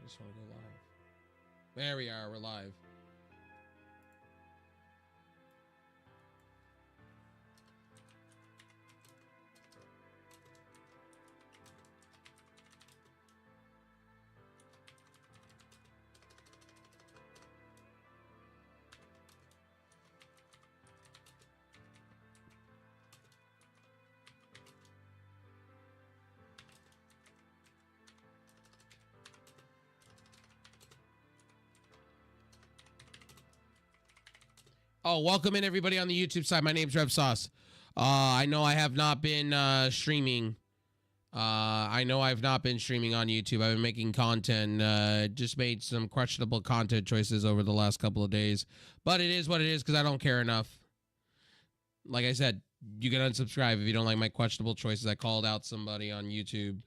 just want to go live. There we are. We're live. Oh, welcome in everybody on the YouTube side. My name's Rev Sauce. I know I have not been streaming. I know I've not been streaming on YouTube. I've been making content. Just made some questionable content choices over the last couple of days. But it is what it is because I don't care enough. Like I said, you can unsubscribe if you don't like my questionable choices. I called out somebody on YouTube.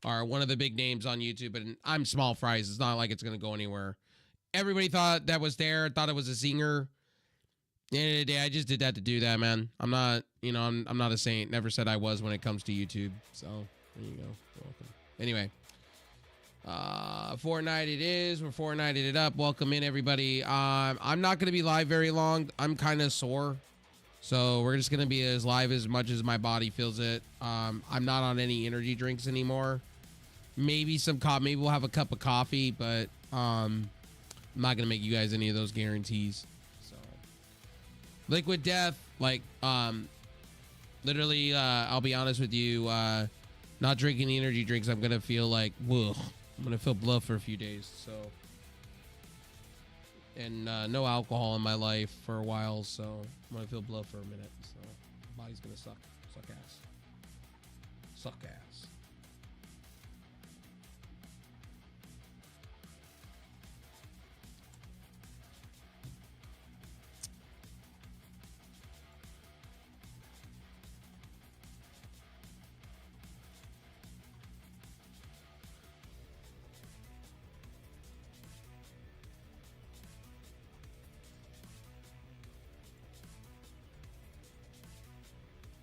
Or one of the big names on YouTube. And I'm small fries. It's not like it's going to go anywhere. Everybody thought that was there. Thought it was a singer. At the end of the day, I just did that to do that, man. I'm not, you know, I'm not a saint. Never said I was when it comes to YouTube. So, there you go. You're welcome. Anyway. Fortnite it is. We're Fortnited it up. Welcome in, everybody. I'm not going to be live very long. I'm kind of sore. So, we're just going to be as live as much as my body feels it. I'm not on any energy drinks anymore. Maybe some coffee. Maybe we'll have a cup of coffee, but I'm not going to make you guys any of those guarantees. Liquid Death, like, literally, I'll be honest with you, not drinking the energy drinks, I'm going to feel like, whoa, I'm going to feel blood for a few days, so, and, no alcohol in my life for a while, so, I'm going to feel blood for a minute, so, body's going to suck ass.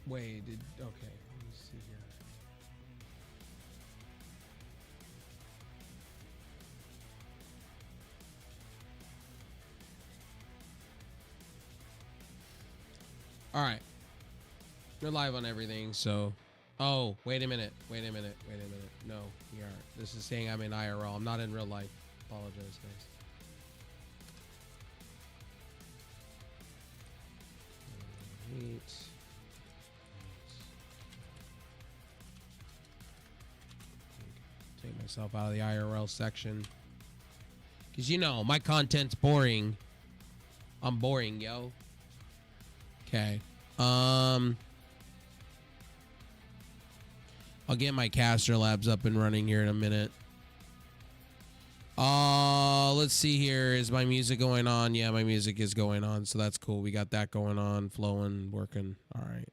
Wait, okay, let me see here. All right. We're live on everything, so. Oh, wait a minute. No, we aren't. This is saying I'm in IRL. I'm not in real life. Apologize, guys. Take myself out of the IRL section. Because, you know, my content's boring. I'm boring, yo. Okay. I'll get my caster labs up and running here in a minute. Let's see here. Is my music going on? Yeah, my music is going on, so that's cool. We got that going on, flowing, working. All right.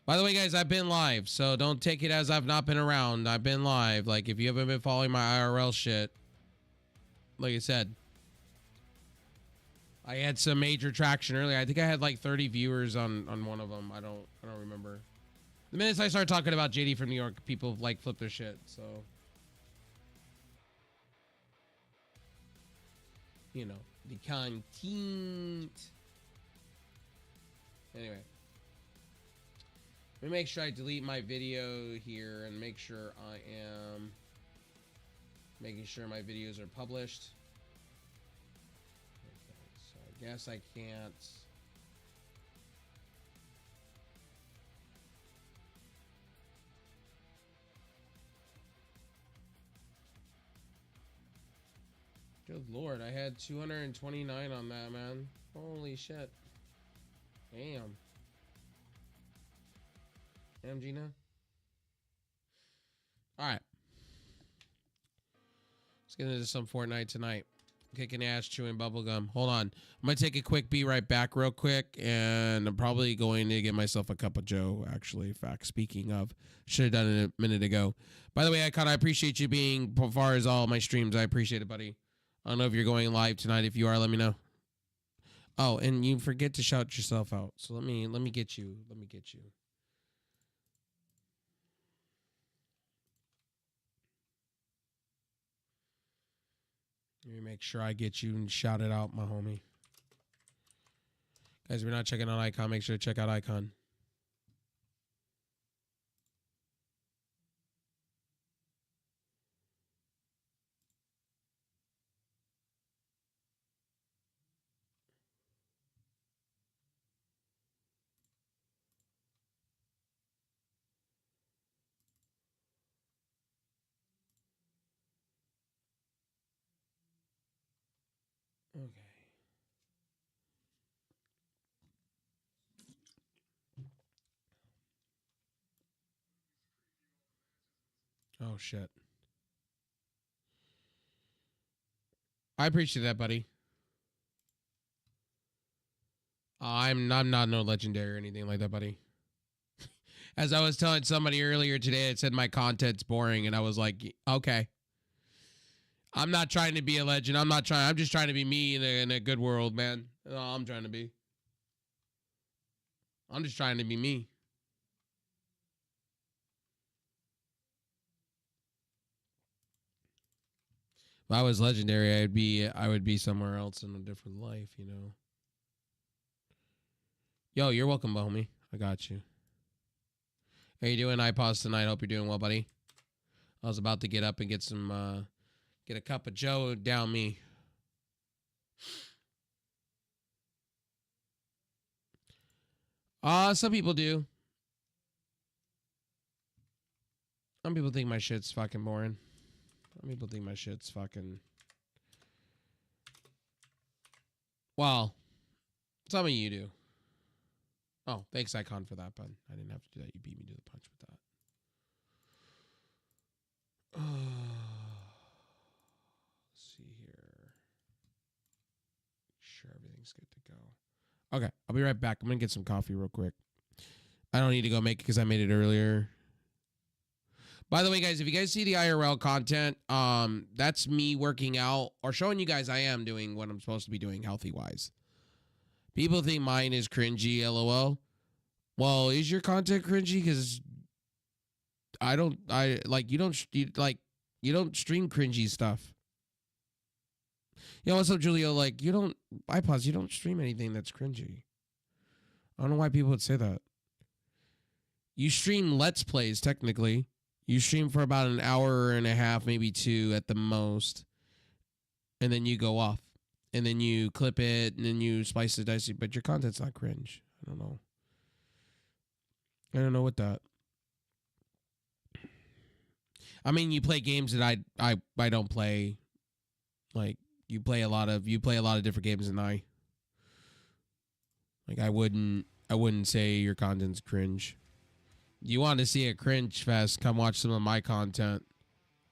By the way, guys, I've been live, so don't take it as I've not been around. I've been live. Like, if you haven't been following my IRL shit, like I said, I had some major traction earlier. I think I had like 30 viewers on one of them. I don't remember. The minute I start talking about JD from New York, people like flip their shit. So, you know, the content. Anyway, let me make sure I delete my video here and make sure I am making sure my videos are published. Okay, so I guess I can't. Good Lord, I had 229 on that, man. Holy shit. Damn. Damn, Gina. Alright. Let's get into some Fortnite tonight. Kicking ass, chewing bubblegum. Hold on. I'm going to take a quick be right back real quick. And I'm probably going to get myself a cup of Joe, actually. In fact, speaking of, should have done it a minute ago. By the way, Icon, I appreciate you being, as far as all my streams. I appreciate it, buddy. I don't know if you're going live tonight. If you are, let me know. Oh, and you forget to shout yourself out. So let me get you. Let me get you. Let me make sure I get you and shout it out, my homie. Guys, if you're not checking out Icon, make sure to check out Icon. Okay. Oh, shit. I appreciate that, buddy. I'm not no legendary or anything like that, buddy. As I was telling somebody earlier today, it said my content's boring, and I was like, okay. I'm not trying to be a legend. I'm just trying to be me in a good world, man. That's all I'm trying to be. I'm just trying to be me. If I was legendary, I would be somewhere else in a different life, you know. Yo, you're welcome, homie. I got you. How you doing, iPods tonight? Hope you're doing well, buddy. I was about to get up and get some get a cup of Joe down me. Some people do. Some people think my shit's fucking boring. Some people think my shit's fucking... Well, some of you do. Oh, thanks, Icon, for that, bud. I didn't have to do that. You beat me to the punch with that. Let's see here. Sure, everything's good to go. Okay, I'll be right back. I'm going to get some coffee real quick. I don't need to go make it because I made it earlier. By the way, guys, if you guys see the IRL content, that's me working out or showing you guys I am doing what I'm supposed to be doing healthy-wise. People think mine is cringy, LOL. Well, is your content cringy? Because you don't stream cringy stuff. Yo, what's up, Julio? Like, you don't stream anything that's cringy. I don't know why people would say that. You stream Let's Plays, technically. You stream for about an hour and a half, maybe 2 at the most. And then you go off. And then you clip it, and then you splice it, dice it. But your content's not cringe. I don't know. I don't know what that. I mean, you play games that I don't play. Like, you play a lot of different games than I. Like, I wouldn't say your content's cringe. You want to see a cringe fest, come watch some of my content.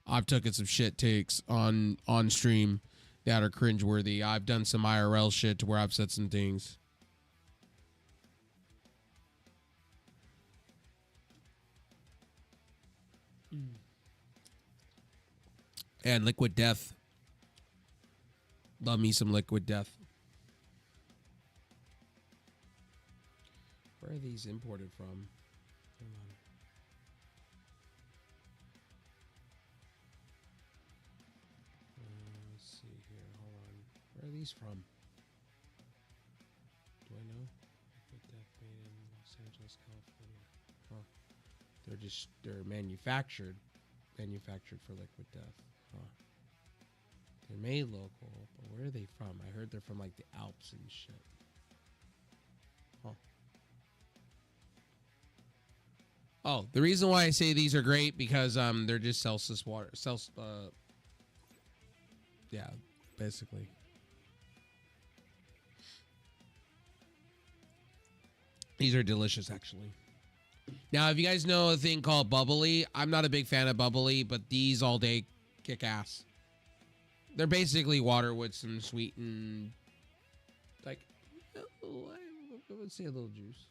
I've taken some shit takes on stream that are cringeworthy. I've done some IRL shit to where I've said some things. And Liquid Death. Love me some Liquid Death. Where are these imported from? Hold on. Let's see here. Hold on. Where are these from? Do I know? Liquid Death made in Los Angeles, California. Huh. They're manufactured for Liquid Death. Huh. They're made local, but where are they from? I heard they're from like the Alps and shit. Huh. Oh, the reason why I say these are great because they're just Celsius water. Yeah, basically. These are delicious, actually. Now, if you guys know a thing called bubbly, I'm not a big fan of bubbly, but these all day kick ass. They're basically water with some sweetened, like, I would say a little juice.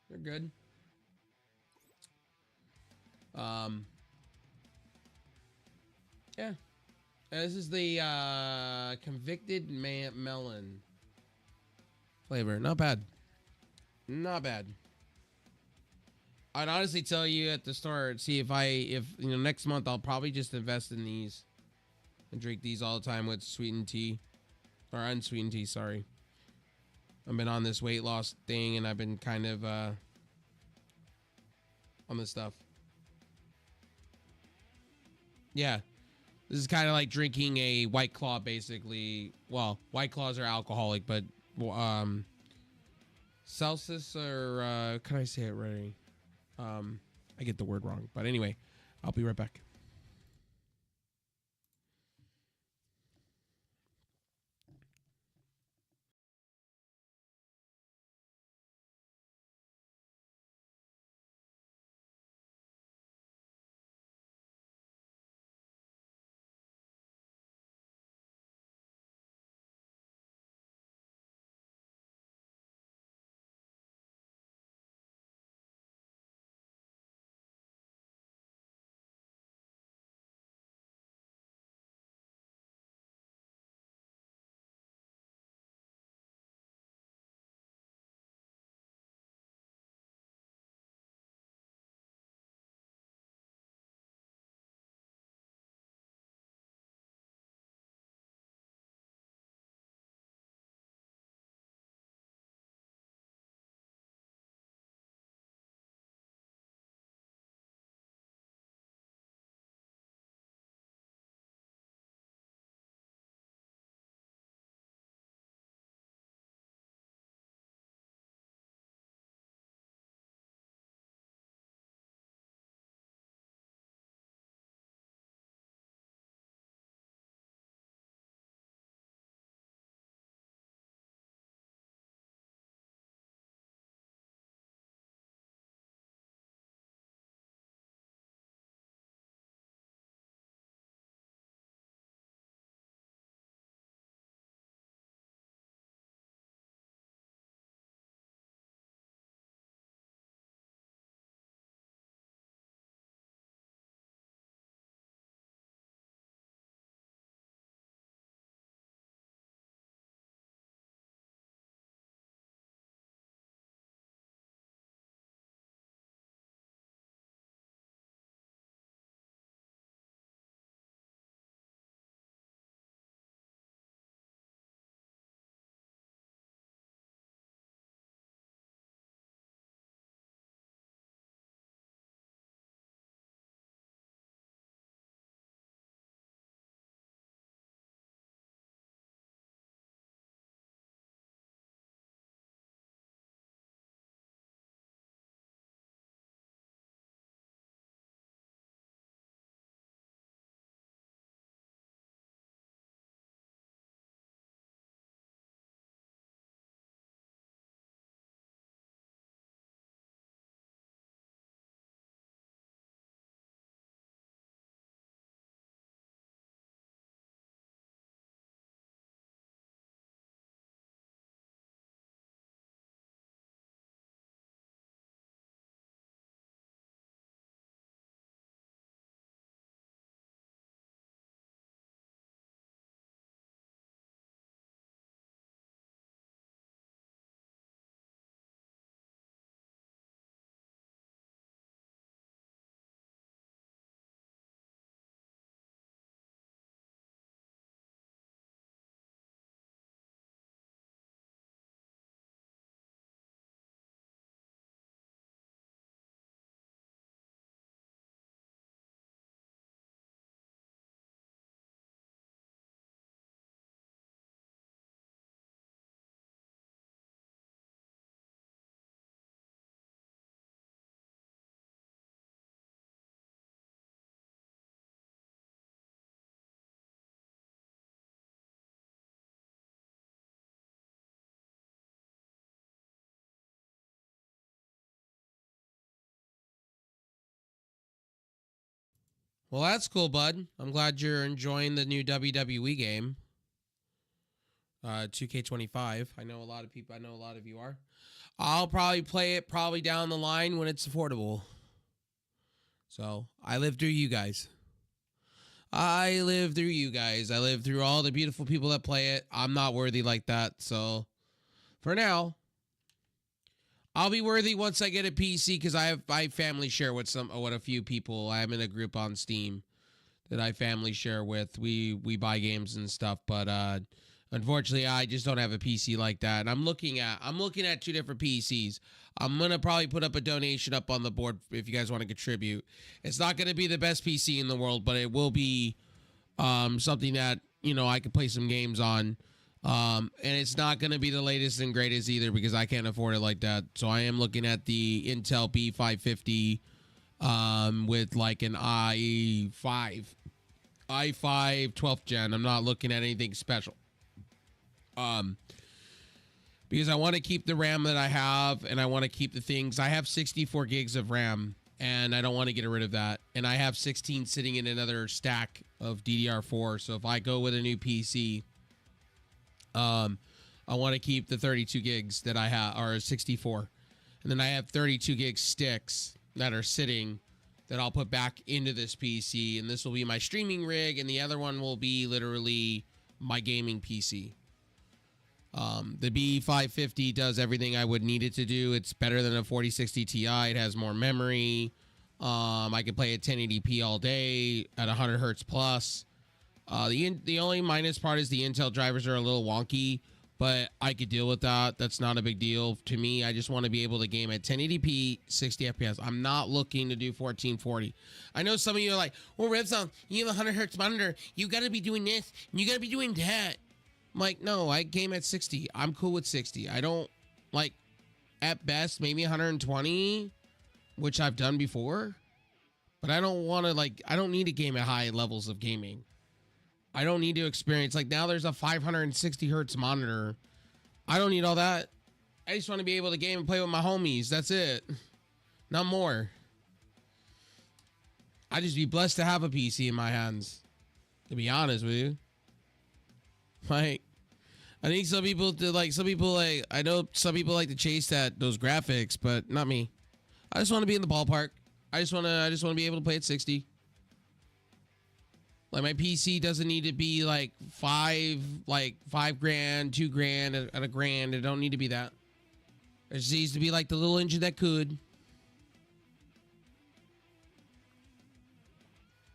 They're good. Yeah. This is the convicted melon flavor. Not bad. Not bad. I'd honestly tell you at the start, see if next month I'll probably just invest in these. I drink these all the time with sweetened tea. Or unsweetened tea, sorry. I've been on this weight loss thing, and I've been kind of on this stuff. Yeah. This is kind of like drinking a White Claw, basically. Well, White Claws are alcoholic, but Celsius, or can I say it right? I get the word wrong. But anyway, I'll be right back. Well, that's cool, bud. I'm glad you're enjoying the new WWE game, 2K25. I know a lot of people. I know a lot of you are. I'll probably play it probably down the line when it's affordable. So I live through you guys. I live through you guys. I live through all the beautiful people that play it. I'm not worthy like that. So for now, I'll be worthy once I get a PC because I family share with a few people. I'm in a group on Steam that I family share with. We buy games and stuff, but unfortunately, I just don't have a PC like that. And I'm looking at 2 different PCs. I'm gonna probably put up a donation up on the board if you guys want to contribute. It's not gonna be the best PC in the world, but it will be something that I could play some games on. And it's not gonna be the latest and greatest either because I can't afford it like that. So I am looking at the Intel B550 with like an i5 12th gen. I'm not looking at anything special. Because I want to keep the RAM that I have, and I want to keep the things. I have 64 gigs of RAM, and I don't want to get rid of that. And I have 16 sitting in another stack of DDR4. So if I go with a new PC, I want to keep the 32 gigs that I have, or 64. And then I have 32 gig sticks that are sitting that I'll put back into this PC. And this will be my streaming rig, and the other one will be literally my gaming PC. The B550 does everything I would need it to do. It's better than a 4060 Ti. It has more memory. I can play at 1080p all day at 100 hertz plus. The only minus part is the Intel drivers are a little wonky, but I could deal with that. That's not a big deal to me. I just want to be able to game at 1080p, 60 FPS. I'm not looking to do 1440. I know some of you are like, well, Redstone, you have a 100 hertz monitor. You got to be doing this, and you got to be doing that. I'm like, no, I game at 60. I'm cool with 60. I don't, like, at best, maybe 120, which I've done before. But I don't want to, like, I don't need to game at high levels of gaming. I don't need to experience, like, now there's a 560 hertz monitor. I don't need all that. I just want to be able to game and play with my homies. That's it. Not more. I just be blessed to have a PC in my hands, to be honest with you. Like, I think some people I know some people like to chase those graphics, but not me. I just want to be in the ballpark. I just want to be able to play at 60. Like, my PC doesn't need to be like $5,000, $2,000, at $1,000. It don't need to be that. It just needs to be like the little engine that could.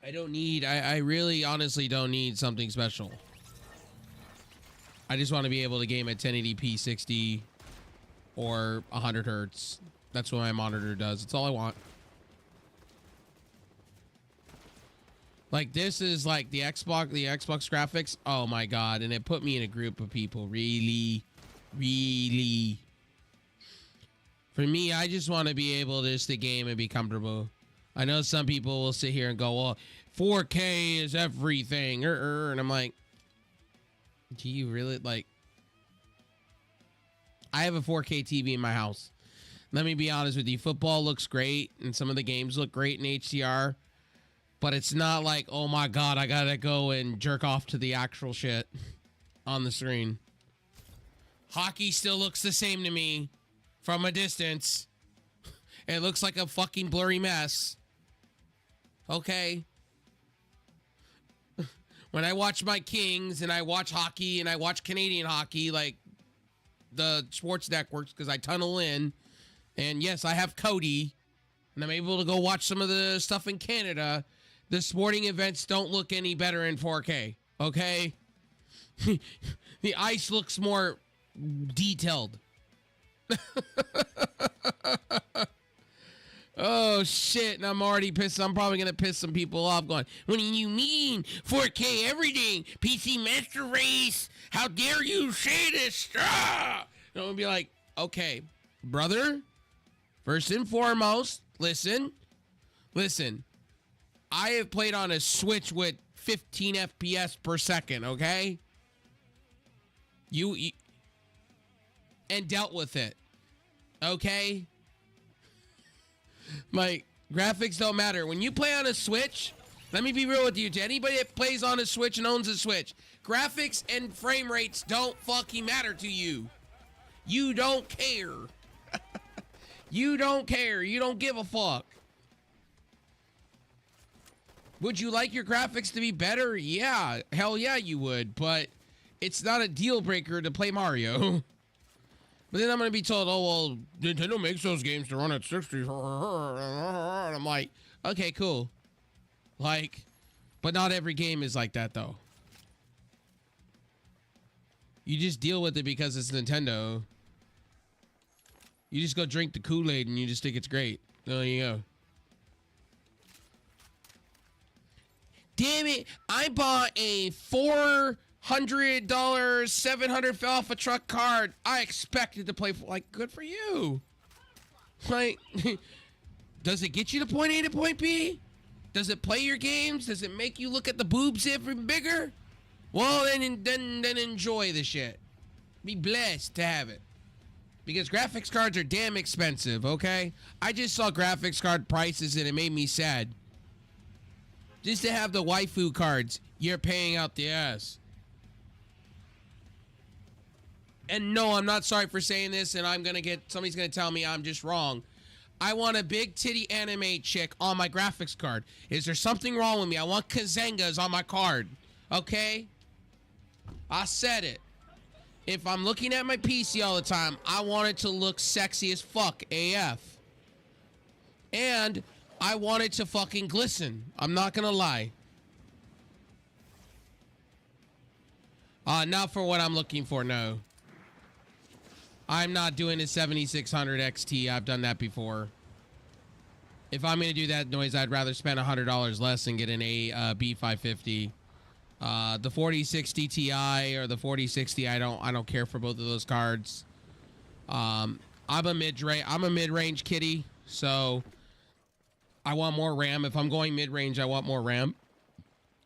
I really honestly don't need something special. I just want to be able to game at 1080p 60 or 100 hertz. That's what my monitor does. That's all I want. Like, this is like the Xbox graphics. Oh my God. And it put me in a group of people. Really. For me, I just want to be able to game and be comfortable. I know some people will sit here and go, well, 4K is everything. And I'm like, do you really, like, I have a 4K TV in my house. Let me be honest with you. Football looks great, and some of the games look great in HDR, but it's not like, oh my God, I gotta go and jerk off to the actual shit on the screen. Hockey still looks the same to me from a distance. It looks like a fucking blurry mess. Okay. When I watch my Kings and I watch hockey and I watch Canadian hockey, like the sports networks, because I tunnel in, and yes, I have Cody, and I'm able to go watch some of the stuff in Canada. The sporting events don't look any better in 4K, okay? The ice looks more detailed. Oh, shit, and I'm already pissed. I'm probably going to piss some people off going, what do you mean? 4K everything? PC Master Race? How dare you say this? Ah! And I'm going to be like, okay, brother, first and foremost, listen. I have played on a Switch with 15 FPS per second, okay? You and dealt with it, okay? My graphics don't matter. When you play on a Switch, let me be real with you. To anybody that plays on a Switch and owns a Switch, graphics and frame rates don't fucking matter to you. You don't care. You don't care. You don't give a fuck. Would you like your graphics to be better? Yeah. Hell yeah, you would. But it's not a deal breaker to play Mario. But then I'm going to be told, oh, well, Nintendo makes those games to run at 60. And I'm like, okay, cool. Like, But not every game is like that, though. You just deal with it because it's Nintendo. You just go drink the Kool-Aid and you just think it's great. There you go. Damn it. I bought a $400, $700 fell off a truck card. I expected to play, like, good for you. Like, does it get you to point A to point B? Does it play your games? Does it make you look at the boobs even bigger? Well, then enjoy the shit. Be blessed to have it. Because graphics cards are damn expensive, okay? I just saw graphics card prices and it made me sad. Just to have the waifu cards, you're paying out the ass. And no, I'm not sorry for saying this, and somebody's gonna tell me I'm just wrong. I want a big titty anime chick on my graphics card. Is there something wrong with me? I want Kazengas on my card, okay? I said it. If I'm looking at my PC all the time, I want it to look sexy as fuck AF. And I want it to fucking glisten. I'm not gonna lie. Not for what I'm looking for, no. I'm not doing a 7600 XT. I've done that before. If I'm gonna do that noise, I'd rather spend $100 less and get an B550. The 4060 Ti or the 4060, I don't care for both of those cards. I'm a mid-range kitty, so I want more RAM. If I'm going mid-range, I want more RAM,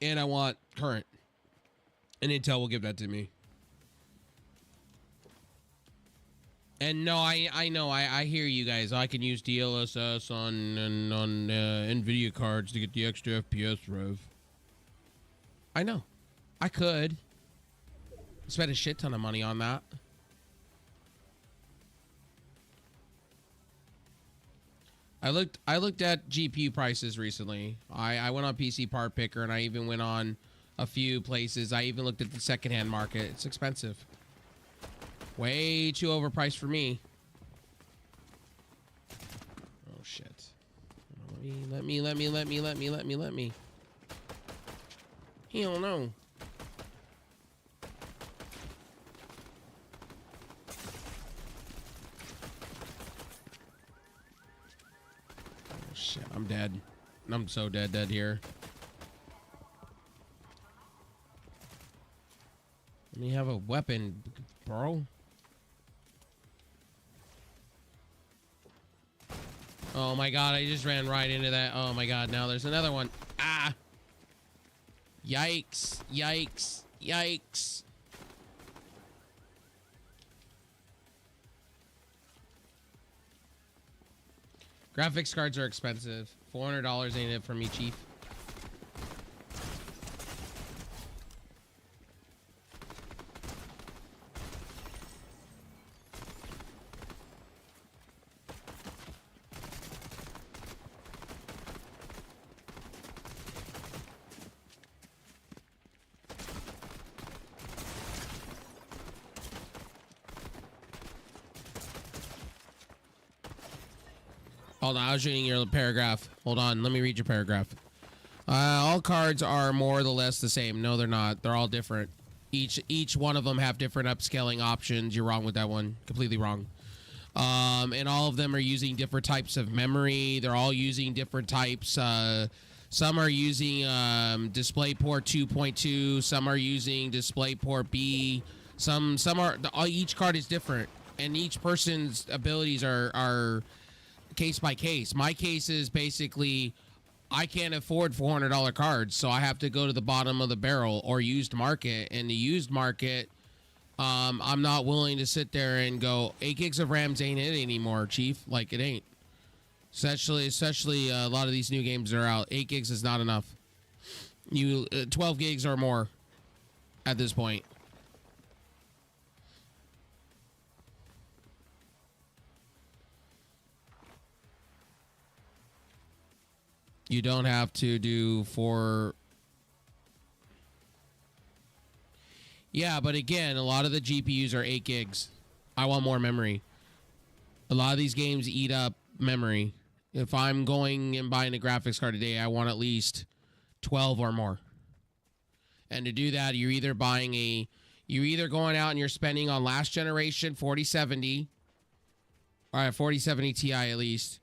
and I want current. And Intel will give that to me. And no, I know, I hear you guys. I can use DLSS on NVIDIA cards to get the extra FPS rev. I know. I could. Spend a shit ton of money on that. I looked at GPU prices recently. I went on PC Part Picker, and I even went on a few places. I even looked at the secondhand market. It's expensive. Way too overpriced for me. Oh shit. Let me. Hell no. Oh shit, I'm dead. I'm so dead here. Let me have a weapon, bro. Oh my god, I just ran right into that. Oh my god, now there's another one. Ah! Yikes, yikes, yikes. Graphics cards are expensive. $400 ain't it for me, Chief. Hold on, I was reading your paragraph. Hold on, let me read your paragraph. All cards are more or less the same. No, they're not. They're all different. Each one of them have different upscaling options. You're wrong with that one. Completely wrong. And all of them are using different types of memory. They're all using different types. Some are using DisplayPort 2.2. Some are using DisplayPort B. Some are. Each card is different, and each person's abilities are case by case. My case is basically I can't afford $400 cards, so I have to go to the bottom of the barrel or used market. And the used market, I'm not willing to sit there and go 8 gigs of RAMs ain't it anymore, Chief. Like, it ain't. Especially a lot of these new games are out. 8 gigs is not enough. 12 gigs or more at this point. You don't have to do 4. Yeah, but again, a lot of the GPUs are 8 gigs. I want more memory. A lot of these games eat up memory. If I'm going and buying a graphics card today, I want at least 12 or more. And to do that, you're either going out and you're spending on last generation 4070, or a 4070 Ti at least,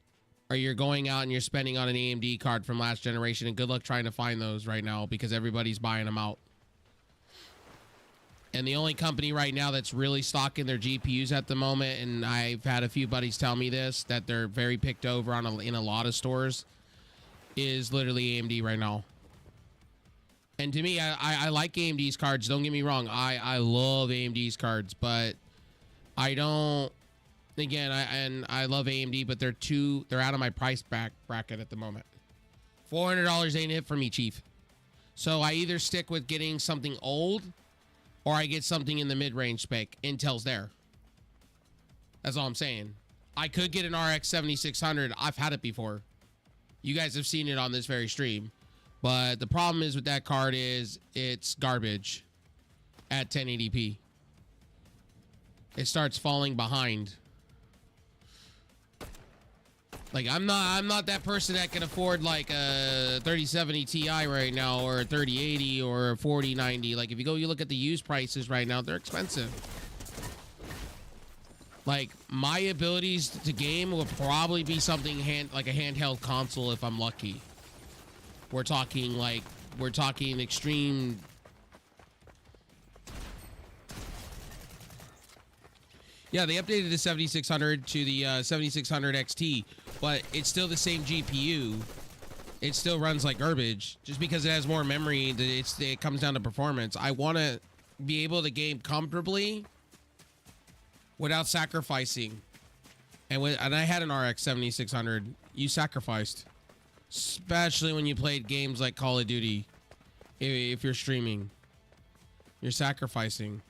or you're going out and you're spending on an AMD card from last generation. And good luck trying to find those right now because everybody's buying them out. And the only company right now that's really stocking their GPUs at the moment, and I've had a few buddies tell me this, that they're very picked over in a lot of stores, is literally AMD right now. And to me, I like AMD's cards. Don't get me wrong. I love AMD's cards, but I don't. Again, I love AMD, but they're out of my price bracket at the moment. $400 ain't it for me, Chief. So I either stick with getting something old, or I get something in the mid-range spec. Intel's there. That's all I'm saying. I could get an RX 7600. I've had it before. You guys have seen it on this very stream. But the problem is with that card is it's garbage at 1080p. It starts falling behind. Like I'm not that person that can afford like a 3070 Ti right now, or a 3080 or a 4090. Like if you look at the used prices right now, they're expensive. Like my abilities to game will probably be something like a handheld console if I'm lucky. We're talking extreme. Yeah, they updated the 7600 to the 7600 XT, but it's still the same GPU. It still runs like garbage. Just because it has more memory, it comes down to performance. I want to be able to game comfortably without sacrificing. And I had an RX 7600. You sacrificed. Especially when you played games like Call of Duty. If you're streaming, you're sacrificing.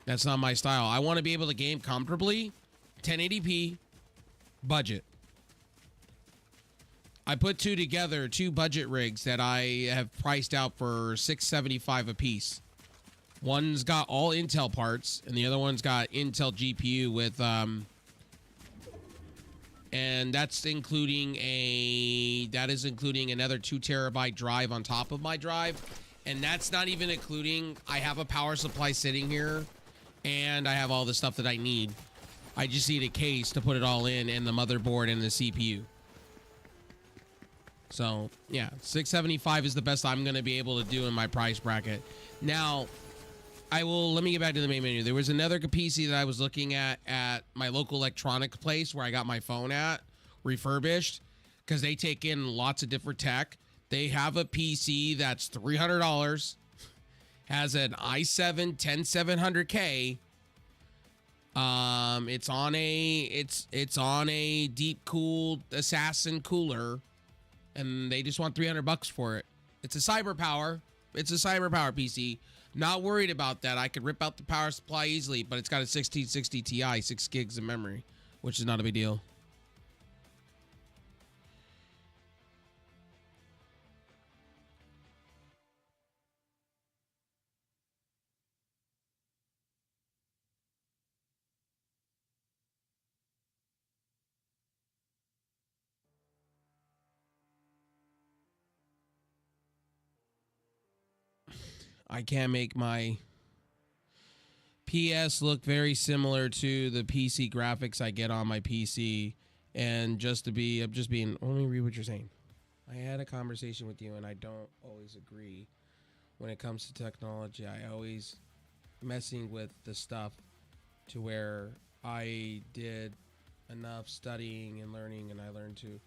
That's not my style. I want to be able to game comfortably. 1080p. Budget. I put two budget rigs that I have priced out for $675 a piece. One's got all Intel parts, and the other one's got Intel GPU with and that's including another 2 terabyte drive on top of my drive. And that's not even including, I have a power supply sitting here, and I have all the stuff that I need. I just need a case to put it all in, and the motherboard and the CPU. So yeah, $675 is the best I'm going to be able to do in my price bracket. Now, let me get back to the main menu. There was another PC that I was looking at my local electronic place where I got my phone at, refurbished, because they take in lots of different tech. They have a PC that's $300, has an i7 10700K. It's on a deep cooled Assassin cooler, and they just want $300 for it. It's a CyberPower PC. Not worried about that. I could rip out the power supply easily, but it's got a 1660 Ti, 6 gigs of memory, which is not a big deal. I can't make my PS look very similar to the PC graphics I get on my PC. And I'm just being, let me read what you're saying. I had a conversation with you, and I don't always agree when it comes to technology. I always messing with the stuff to where I did enough studying and learning, and I learned to.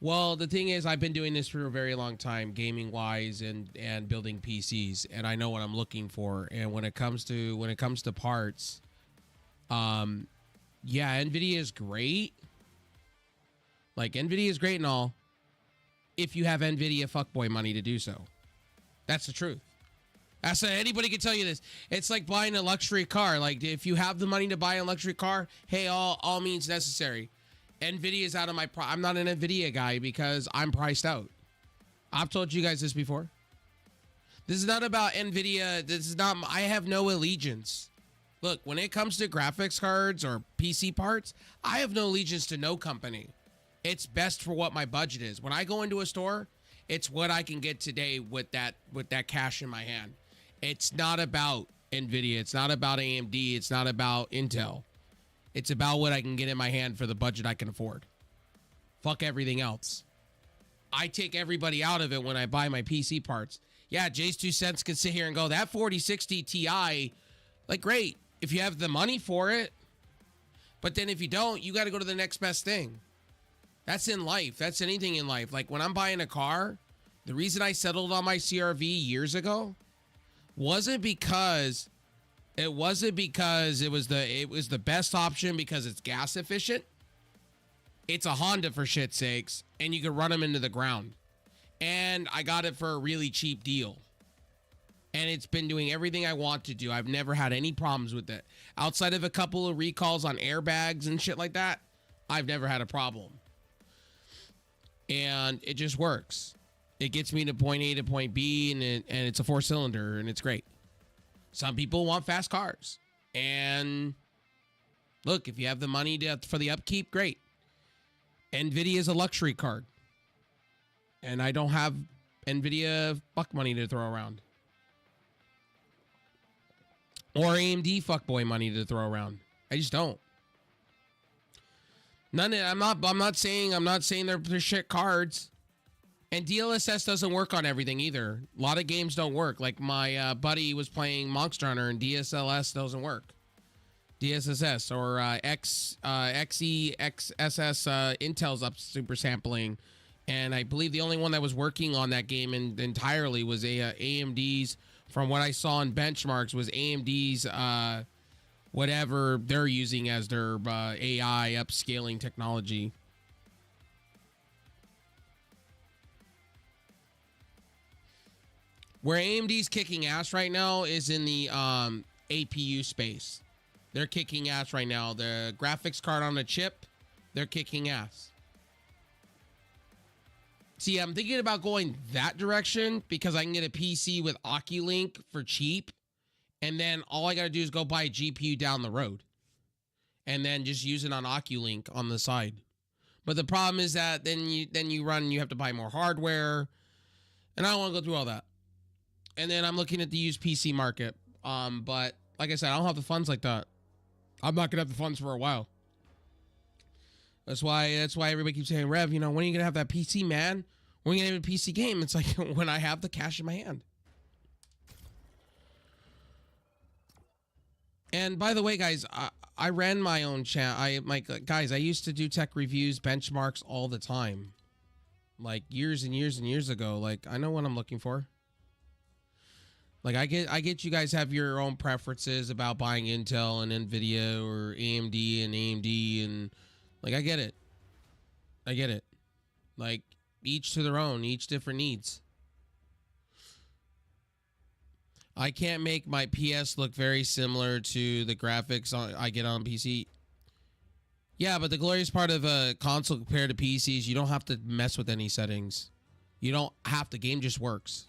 Well, the thing is, I've been doing this for a very long time, gaming wise, and building PCs, and I know what I'm looking for. And when it comes to parts, yeah, NVIDIA is great. Like, NVIDIA is great and all, if you have NVIDIA fuckboy money to do so. That's the truth. Anybody can tell you this. It's like buying a luxury car. Like, if you have the money to buy a luxury car, hey, all means necessary. NVIDIA is out of my I'm not an NVIDIA guy because I'm priced out. I've told you guys this before. This is not about NVIDIA. I have no allegiance. Look, when it comes to graphics cards or PC parts, I have no allegiance to no company. It's best for what my budget is. When I go into a store It's what I can get today with that cash in my hand. It's not about Nvidia. It's not about AMD. It's not about Intel. It's about what I can get in my hand for the budget I can afford. Fuck everything else. I take everybody out of it when I buy my PC parts. Yeah, Jay's 2 cents can sit here and go, that 4060 Ti, like, great, if you have the money for it. But then if you don't, you got to go to the next best thing. That's in life. That's anything in life. Like, when I'm buying a car, the reason I settled on my CRV years ago wasn't because it was the best option because it's gas efficient. It's a Honda for shit's sakes, and you can run them into the ground. And I got it for a really cheap deal. And it's been doing everything I want to do. I've never had any problems with it. Outside of a couple of recalls on airbags and shit like that, I've never had a problem. And it just works. It gets me to point A to point B, and it's a 4-cylinder, and it's great. Some people want fast cars. And look, if you have the money for the upkeep, great. Nvidia is a luxury card. And I don't have Nvidia fuck money to throw around. Or AMD fuckboy money to throw around. I just don't. I'm not saying they're shit cards. And DLSS doesn't work on everything either. A lot of games don't work. Like my buddy was playing Monster Hunter and DSLS doesn't work. DSSS or XE, XSS, Intel's up super sampling. And I believe the only one that was working on that game entirely was AMD's, from what I saw in benchmarks, was AMD's whatever they're using as their AI upscaling technology. Where AMD's kicking ass right now is in the APU space. They're kicking ass right now. The graphics card on a chip, they're kicking ass. See, I'm thinking about going that direction because I can get a PC with Oculink for cheap. And then all I got to do is go buy a GPU down the road. And then just use it on Oculink on the side. But the problem is that then you have to buy more hardware. And I don't want to go through all that. And then I'm looking at the used PC market. But like I said, I don't have the funds like that. I'm not going to have the funds for a while. That's why everybody keeps saying, Rev, when are you going to have that PC, man? When are you going to have a PC game? It's like when I have the cash in my hand. And by the way, guys, I ran my own channel. Guys, I used to do tech reviews, benchmarks all the time. Like years and years and years ago. Like, I know what I'm looking for. Like, I get you guys have your own preferences about buying Intel and Nvidia or AMD and like, I get it. I get it. Like, each to their own, each different needs. I can't make my PS look very similar to the graphics I get on PC. Yeah, but the glorious part of a console compared to PCs, you don't have to mess with any settings. You don't have to. Game just works.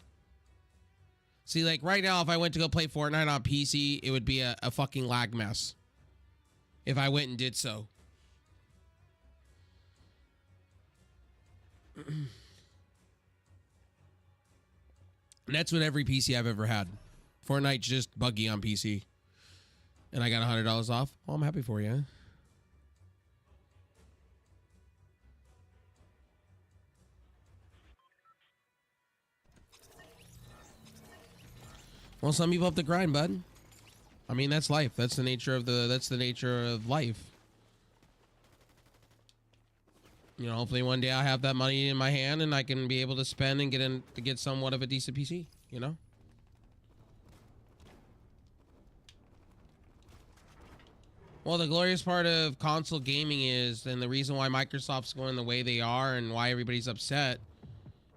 See, like right now, if I went to go play Fortnite on PC, it would be a fucking lag mess. If I went and did so. And that's with every PC I've ever had. Fortnite's just buggy on PC. And I got $100 off. Oh, I'm happy for you. Well, some people have to grind, bud. I mean, that's life. That's the nature of life. Hopefully one day I have that money in my hand and I can be able to spend and get somewhat of a decent PC, Well, the glorious part of console gaming is, and the reason why Microsoft's going the way they are and why everybody's upset,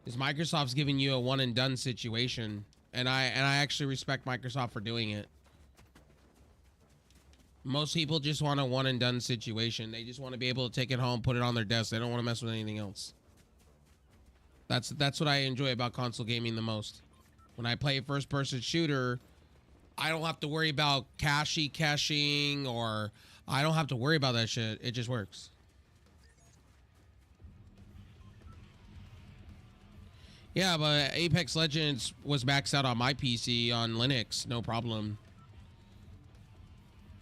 is Microsoft's giving you a one and done situation. And I actually respect Microsoft for doing it. Most people just want a one and done situation. They just want to be able to take it home, put it on their desk. They don't want to mess with anything else. That's what I enjoy about console gaming the most. When I play a first person shooter, I don't have to worry about caching, or I don't have to worry about that shit. It just works. Yeah, but Apex Legends was maxed out on my PC on Linux, no problem.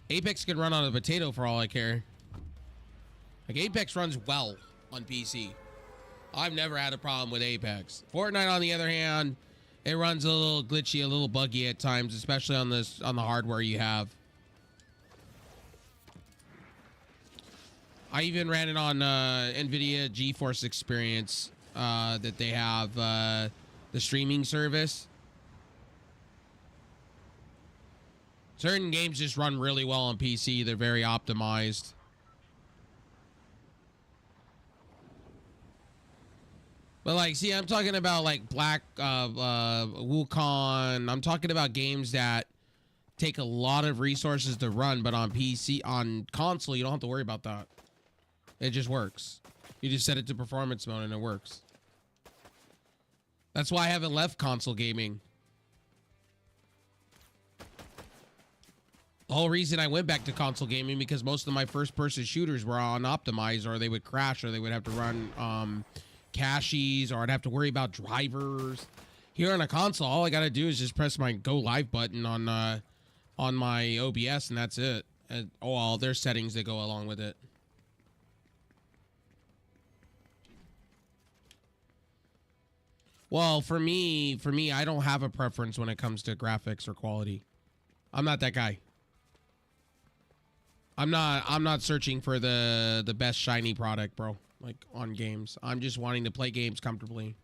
Apex can run on a potato for all I care. Like, Apex runs well on PC. I've never had a problem with Apex. Fortnite, on the other hand, it runs a little glitchy, a little buggy at times, especially on the hardware you have. I even ran it on NVIDIA GeForce Experience that they have, the streaming service. Certain games just run really well on PC. They're very optimized. But like, see, I'm talking about like Black Wukong. I'm talking about games that take a lot of resources to run, but on PC, on console, you don't have to worry about that. It just works. You just set it to performance mode and it works. That's why I haven't left console gaming. The whole reason I went back to console gaming because most of my first-person shooters were unoptimized, or they would crash, or they would have to run caches, or I'd have to worry about drivers. Here on a console, all I gotta do is just press my go live button on my OBS, and that's it. And, oh, well, there's settings that go along with it. Well, for me, I don't have a preference when it comes to graphics or quality. I'm not that guy. I'm not searching for the best shiny product, bro. Like on games. I'm just wanting to play games comfortably.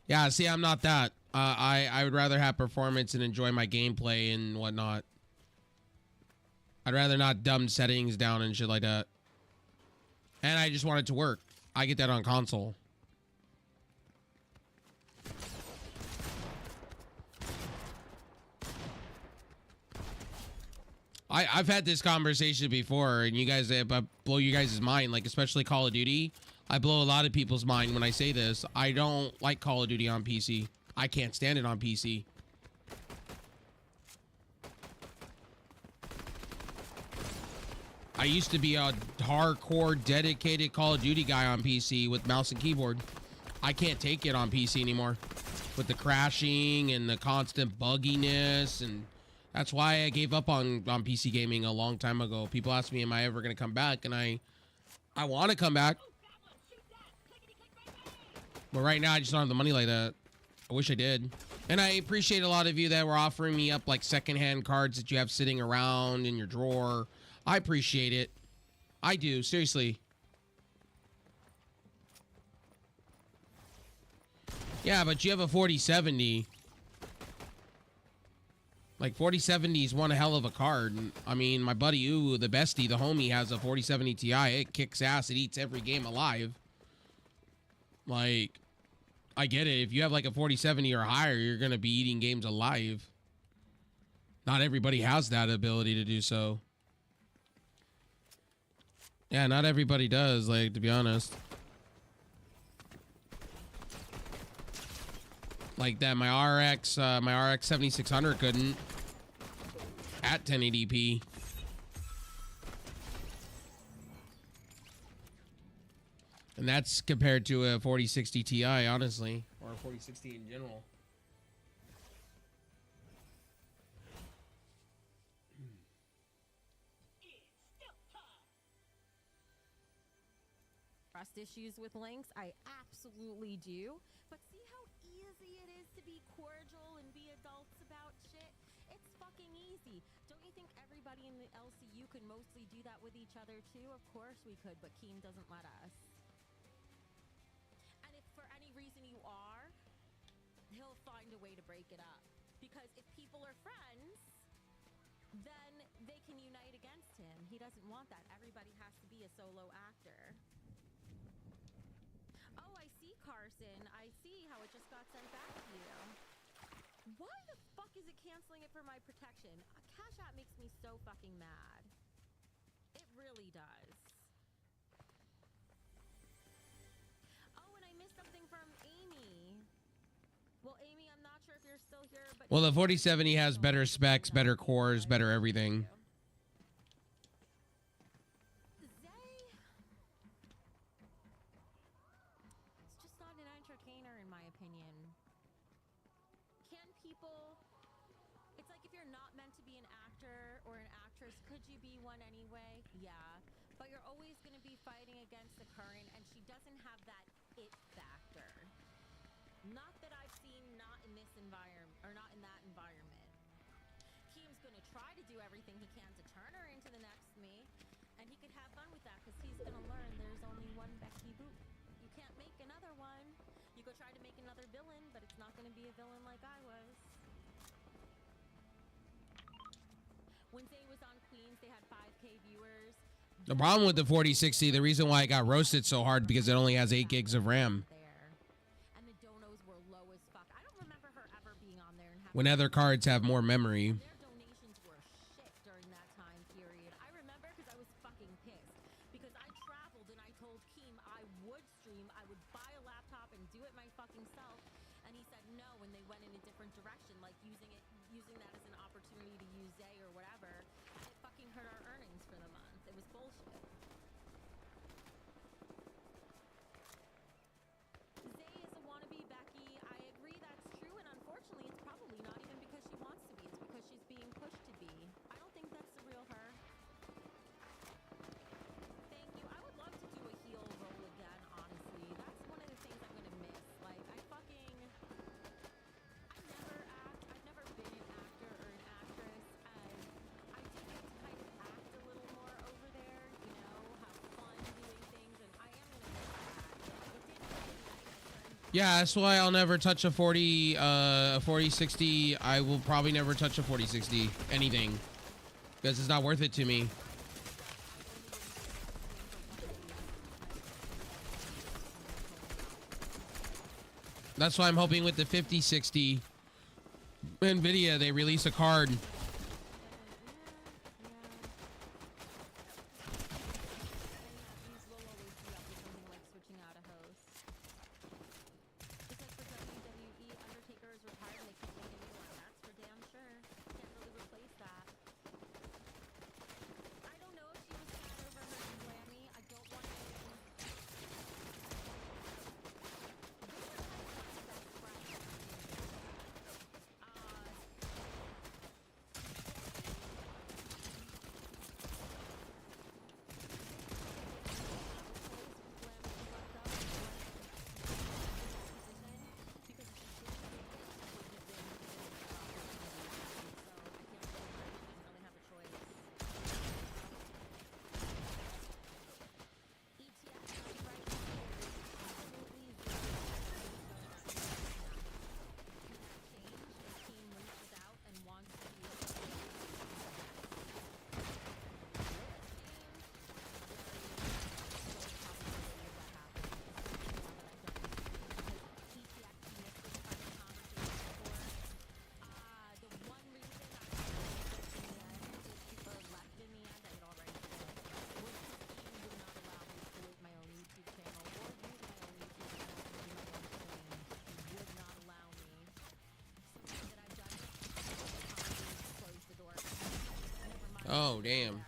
Yeah, see, I'm not that. I would rather have performance and enjoy my gameplay and whatnot. I'd rather not dumb settings down and shit like that. And I just want it to work. I get that on console. I've had this conversation before, and you guys, I blow you guys' mind, like especially Call of Duty. I blow a lot of people's mind when I say this. I don't like Call of Duty on PC. I can't stand it on PC. I used to be a hardcore, dedicated Call of Duty guy on PC with mouse and keyboard. I can't take it on PC anymore. With the crashing and the constant bugginess, and that's why I gave up on PC gaming a long time ago. People ask me, am I ever going to come back? And I want to come back. But right now, I just don't have the money like that. I wish I did. And I appreciate a lot of you that were offering me up like secondhand cards that you have sitting around in your drawer. I appreciate it. I do, seriously. Yeah, but you have a 4070. Like, 4070 is one hell of a card. I mean, my buddy, the bestie, the homie, has a 4070 Ti. It kicks ass. It eats every game alive. Like, I get it. If you have like a 4070 or higher, you're going to be eating games alive. Not everybody has that ability to do so. Yeah, not everybody does, like, to be honest. Like that, my RX 7600 couldn't at 1080p. And that's compared to a 4060 Ti, honestly, or a 4060 in general. Trust issues with links, I absolutely do. But see how easy it is to be cordial and be adults about shit? It's fucking easy. Don't you think everybody in the LCU could mostly do that with each other too? Of course we could, but Keem doesn't let us. And if for any reason you are, he'll find a way to break it up. Because if people are friends, then they can unite against him. He doesn't want that. Everybody has to be a solo actor. Oh, I see, Carson. I see how it just got sent back to you. Why the fuck is it canceling it for my protection? Cash App makes me so fucking mad. It really does. Oh, and I missed something from Amy. Well, Amy, I'm not sure if you're still here, but... Well, the 4070 has better specs, better cores, better everything. in my opinion. Can people... It's like if you're not meant to be an actor or an actress, could you be one anyway? Yeah. But you're always going to be fighting against the current, and she doesn't have that it factor. Not that I've seen, not in this environment, or not in that environment. Keem's going to try to do everything he can to turn her into the next me, and he could have fun with that because he's going to learn there's only one Becky Boop. You can't make another one. You go try to make another villain, but it's not going to be a villain like I was. When Zay was on Queens, they had 5K viewers. The problem with the 4060, the reason why I got roasted so hard because it only has 8 gigs of RAM. And the donos were low as fuck. I don't remember her ever being on there and having When other cards have more memory. their donations were shit during that time period. I remember because I was fucking pissed. Because I traveled and I told Keem I would stream, I would buy a laptop and do it my fucking self. And he said no when they went in a different direction, like using that as an opportunity to use Zay or whatever. And it fucking hurt our earnings for the month. It was bullshit. Zay is a wannabe Becky. I agree that's true, and unfortunately it's probably not even because she wants to be. It's because she's being pushed to be. I don't think that's the real her. Thank you. I would love to do a heel roll again, honestly. That's one of the things I'm gonna miss. Like, I've never been an actor or an actress, and I did get to kind of act a little more over there, you know, have fun doing things, and I am gonna miss that. It did really nice at certain Yeah, that's why I'll never touch a 4060. I will probably never touch a 4060 anything because it's not worth it to me. That's why I'm hoping with the 5060 NVIDIA they release a card. These will always be up to something like switching out a host. Just like for WWE, Undertaker is retired and they can't make a new one. That's for damn sure. Can't really replace that. I don't know if she was sad over her Grammy. I don't want to. Oh, damn.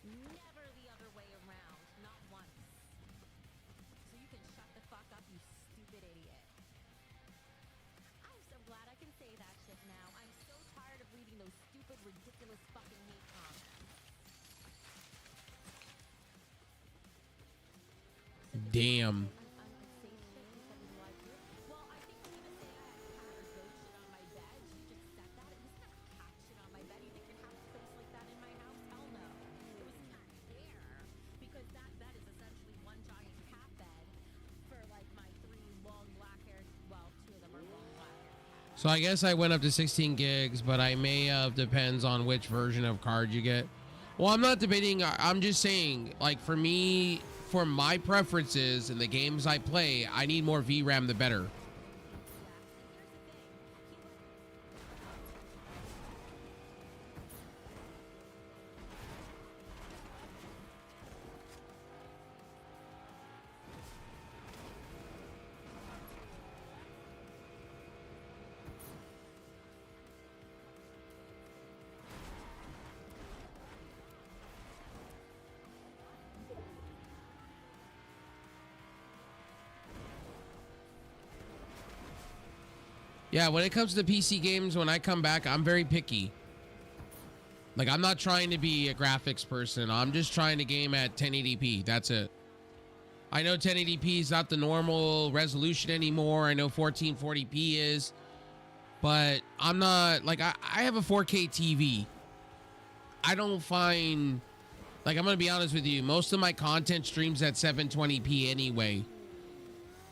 Never the other way around, not once. So you can shut the fuck up, you stupid idiot. I'm so glad I can say that shit now. I'm so tired of reading those stupid, ridiculous fucking hate comments. Damn. Well, I think when you say I had cat or goat shit on my bed, you just said that. It was not cat shit on my bed. You think you'd have a place like that in my house? Hell no. It was cat hair. Because that bed is essentially one giant cat bed for like my 3 long black hairs. Well, 2 of them are long black hair cats. So I guess I went up to 16 gigs, but I may have, depends on which version of card you get. Well, I'm not debating. I'm just saying, like, for me, for my preferences and the games I play, I need more VRAM the better. Yeah, when it comes to PC games, when I come back, I'm very picky. Like, I'm not trying to be a graphics person. I'm just trying to game at 1080p. That's it. I know 1080p is not the normal resolution anymore. I know 1440p is. But I'm not, like, I have a 4K TV. I don't find, like, I'm going to be honest with you. Most of my content streams at 720p anyway.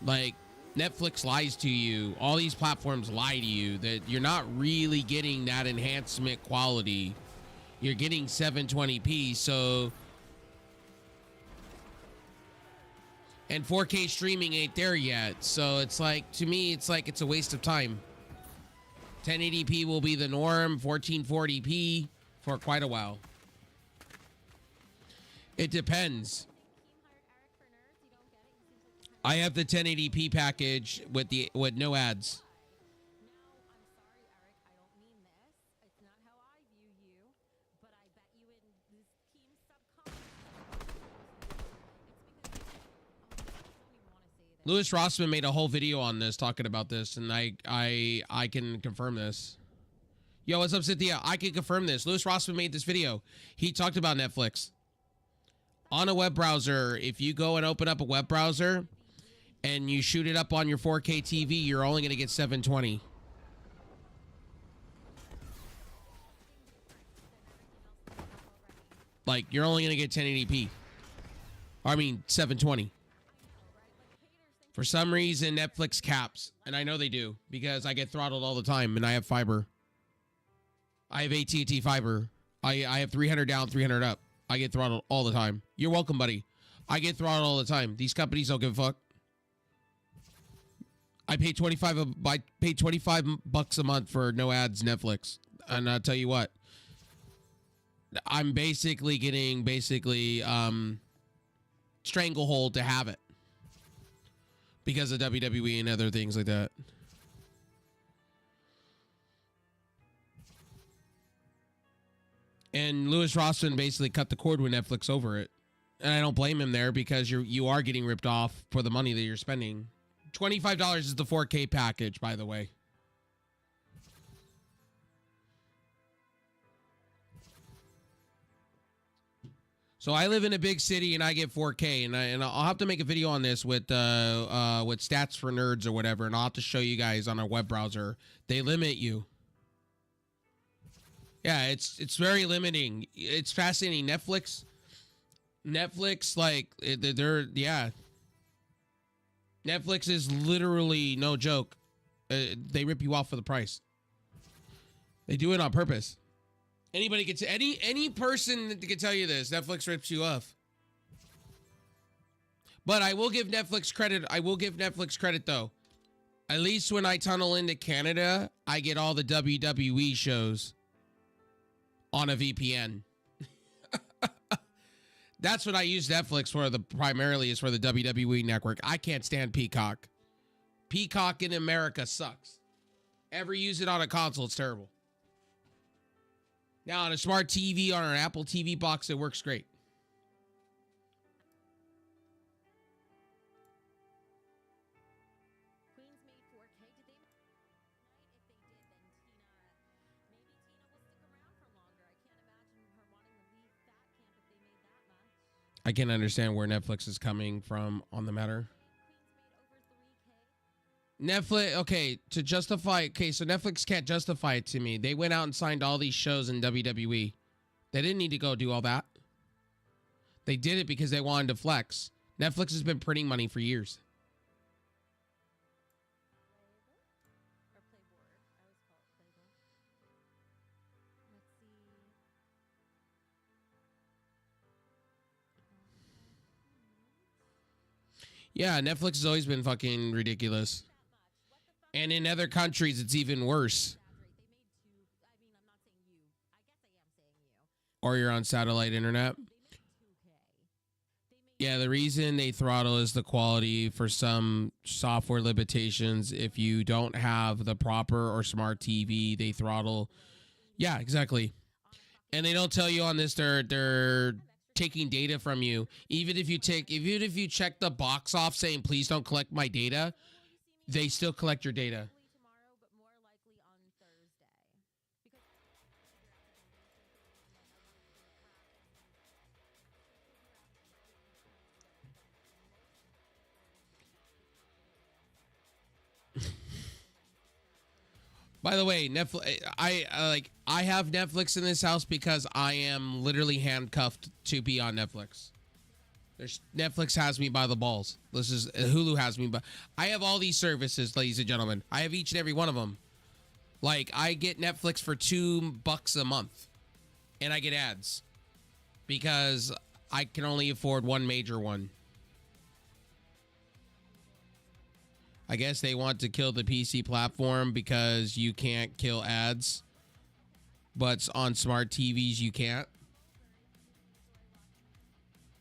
Like, Netflix lies to you. All these platforms lie to you that you're not really getting that enhancement quality. You're getting 720p, so... And 4K streaming ain't there yet. So it's like, to me, it's like it's a waste of time. 1080p will be the norm, 1440p for quite a while. It depends. I have the 1080p package with no ads. Louis Rossman made a whole video on this talking about this, and I can confirm this. Yo, what's up, Cynthia? I can confirm this. Louis Rossman made this video. He talked about Netflix. On a web browser, if you go and open up a web browser and you shoot it up on your 4K TV, you're only going to get 720. Like, you're only going to get 1080p. I mean, 720. For some reason, Netflix caps, and I know they do because I get throttled all the time, and I have fiber. I have AT&T fiber. I have 300 down, 300 up. I get throttled all the time. You're welcome, buddy. I get throttled all the time. These companies don't give a fuck. I pay $25 a month for no ads Netflix, and I'll tell you what. I'm basically getting stranglehold to have it. Because of WWE and other things like that. And Louis Rossman basically cut the cord with Netflix over it. And I don't blame him there because you are getting ripped off for the money that you're spending. $25 is the 4K package, by the way. So I live in a big city and I get 4K, and I'll have to make a video on this with Stats for Nerds or whatever, and I'll have to show you guys on our web browser. They limit you. Yeah, it's very limiting. It's fascinating. Netflix, like yeah. Netflix is literally no joke. They rip you off for the price. They do it on purpose. Anybody can any person can tell you this. Netflix rips you off. But I will give Netflix credit. I will give Netflix credit though. At least when I tunnel into Canada, I get all the WWE shows on a VPN. That's what I use Netflix for. Primarily is for the WWE network. I can't stand Peacock. Peacock in America sucks. Ever use it on a console? It's terrible. Now, on a smart TV, on an Apple TV box, it works great. Queens made 4K. Did they make Nite? If they did, then maybe Tina will stick around for longer. I can't imagine her wanting to leave that camp if they made that much. I can understand where Netflix is coming from on the matter. Netflix, okay, to justify, okay, so Netflix can't justify it to me. They went out and signed all these shows in WWE. They didn't need to go do all that. They did it because they wanted to flex. Netflix has been printing money for years. Yeah, Netflix has always been fucking ridiculous. And in other countries, it's even worse. Or you're on satellite internet. Yeah, the reason they throttle is the quality for some software limitations. If you don't have the proper or smart TV, they throttle. Yeah, exactly. And they don't tell you on this they're taking data from you. Even if you check the box off saying please don't collect my data, they still collect your data. By the way, Netflix. I have Netflix in this house because I am literally handcuffed to be on Netflix. Netflix has me by the balls. This is Hulu has me, but I have all these services, ladies and gentlemen. I have each and every one of them. Like I get Netflix for $2 a month, and I get ads because I can only afford one major one. I guess they want to kill the PC platform because you can't kill ads, but on smart TVs you can't.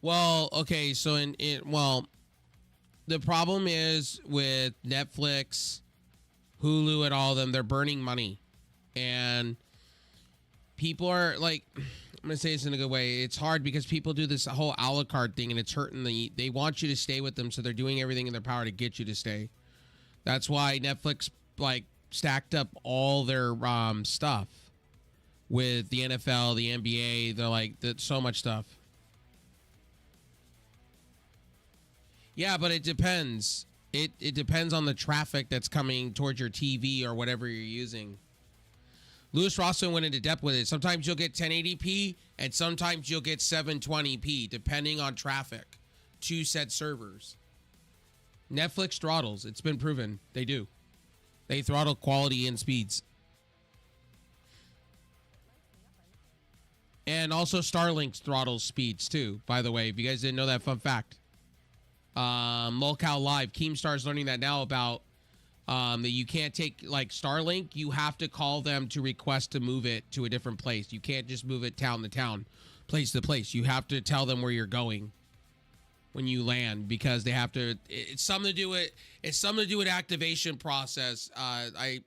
Well, okay, so the problem is with Netflix, Hulu, and all of them, they're burning money, and people are like, I'm gonna say this in a good way. It's hard because people do this whole a la carte thing, and it's hurting they want you to stay with them, so they're doing everything in their power to get you to stay. That's why Netflix like stacked up all their stuff with the NFL, the NBA. They're like so much stuff. Yeah, but it depends. It depends on the traffic that's coming towards your TV or whatever you're using. Louis Rosso went into depth with it. Sometimes you'll get 1080p and sometimes you'll get 720p depending on traffic to said servers. Netflix throttles. It's been proven. They do. They throttle quality and speeds. And also Starlink throttles speeds too, by the way. If you guys didn't know that, fun fact. Lolcow Live. Keemstar's learning that now about that you can't take like Starlink. You have to call them to request to move it to a different place. You can't just move it town to town, place to place. You have to tell them where you're going when you land because they have to. It's something to do with activation process. I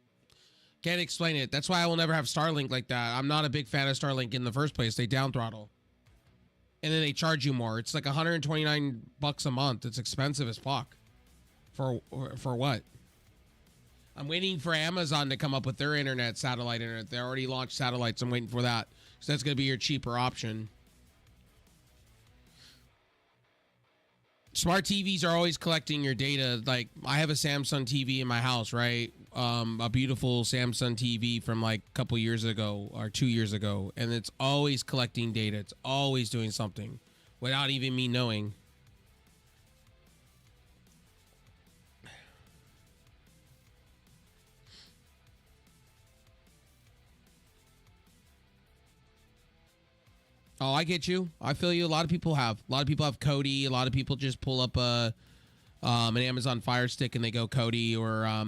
can't explain it. That's why I will never have Starlink like that. I'm not a big fan of Starlink in the first place. They down throttle. And then they charge you more. It's like $129 a month. It's expensive as fuck. For what? I'm waiting for Amazon to come up with their satellite internet. They already launched satellites. I'm waiting for that. So that's going to be your cheaper option. Smart TVs are always collecting your data. Like I have a Samsung TV in my house, right? A beautiful Samsung TV from like a couple years ago or 2 years ago. And it's always collecting data. It's always doing something without even me knowing. Oh, I get you. I feel you. A lot of people have Kodi. A lot of people just pull up an Amazon Fire Stick and they go Kodi, or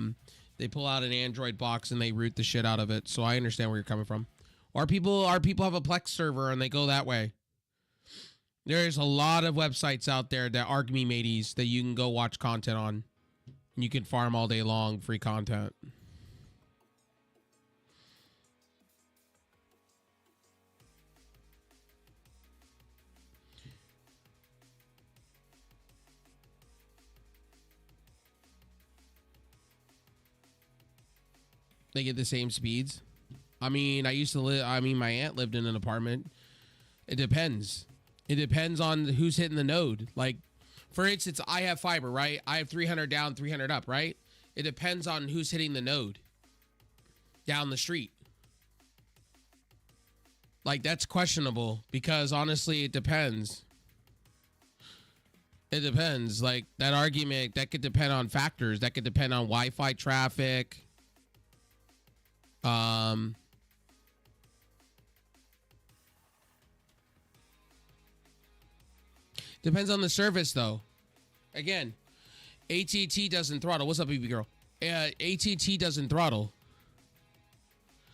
they pull out an Android box and they root the shit out of it. So I understand where you're coming from. Or people have a Plex server and they go that way. There's a lot of websites out there that are me mateys that you can go watch content on. And you can farm all day long, free content. They get the same speeds. I mean, my aunt lived in an apartment. It depends. It depends on who's hitting the node. Like, for instance, I have fiber, right? I have 300 down, 300 up, right? It depends on who's hitting the node down the street. Like, that's questionable because honestly, it depends. It depends. Like, that argument, that could depend on factors. That could depend on Wi-Fi traffic. Depends on the service, though. Again, AT&T doesn't throttle. What's up, baby girl? AT&T doesn't throttle.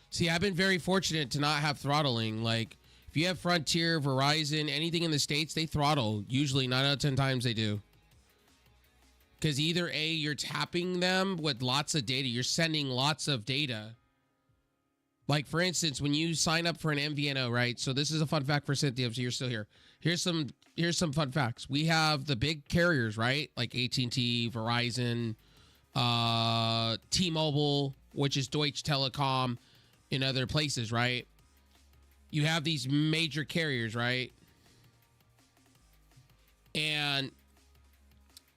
See, I've been very fortunate to not have throttling. Like, if you have Frontier, Verizon, anything in the States, they throttle. Usually, 9 out of 10 times they do. Because either A, you're tapping them with lots of data. You're sending lots of data. Like, for instance, when you sign up for an MVNO, right? So this is a fun fact for Cynthia, so you're still here. Here's some fun facts. We have the big carriers, right? Like AT&T, Verizon, T-Mobile, which is Deutsche Telekom, in other places, right? You have these major carriers, right? And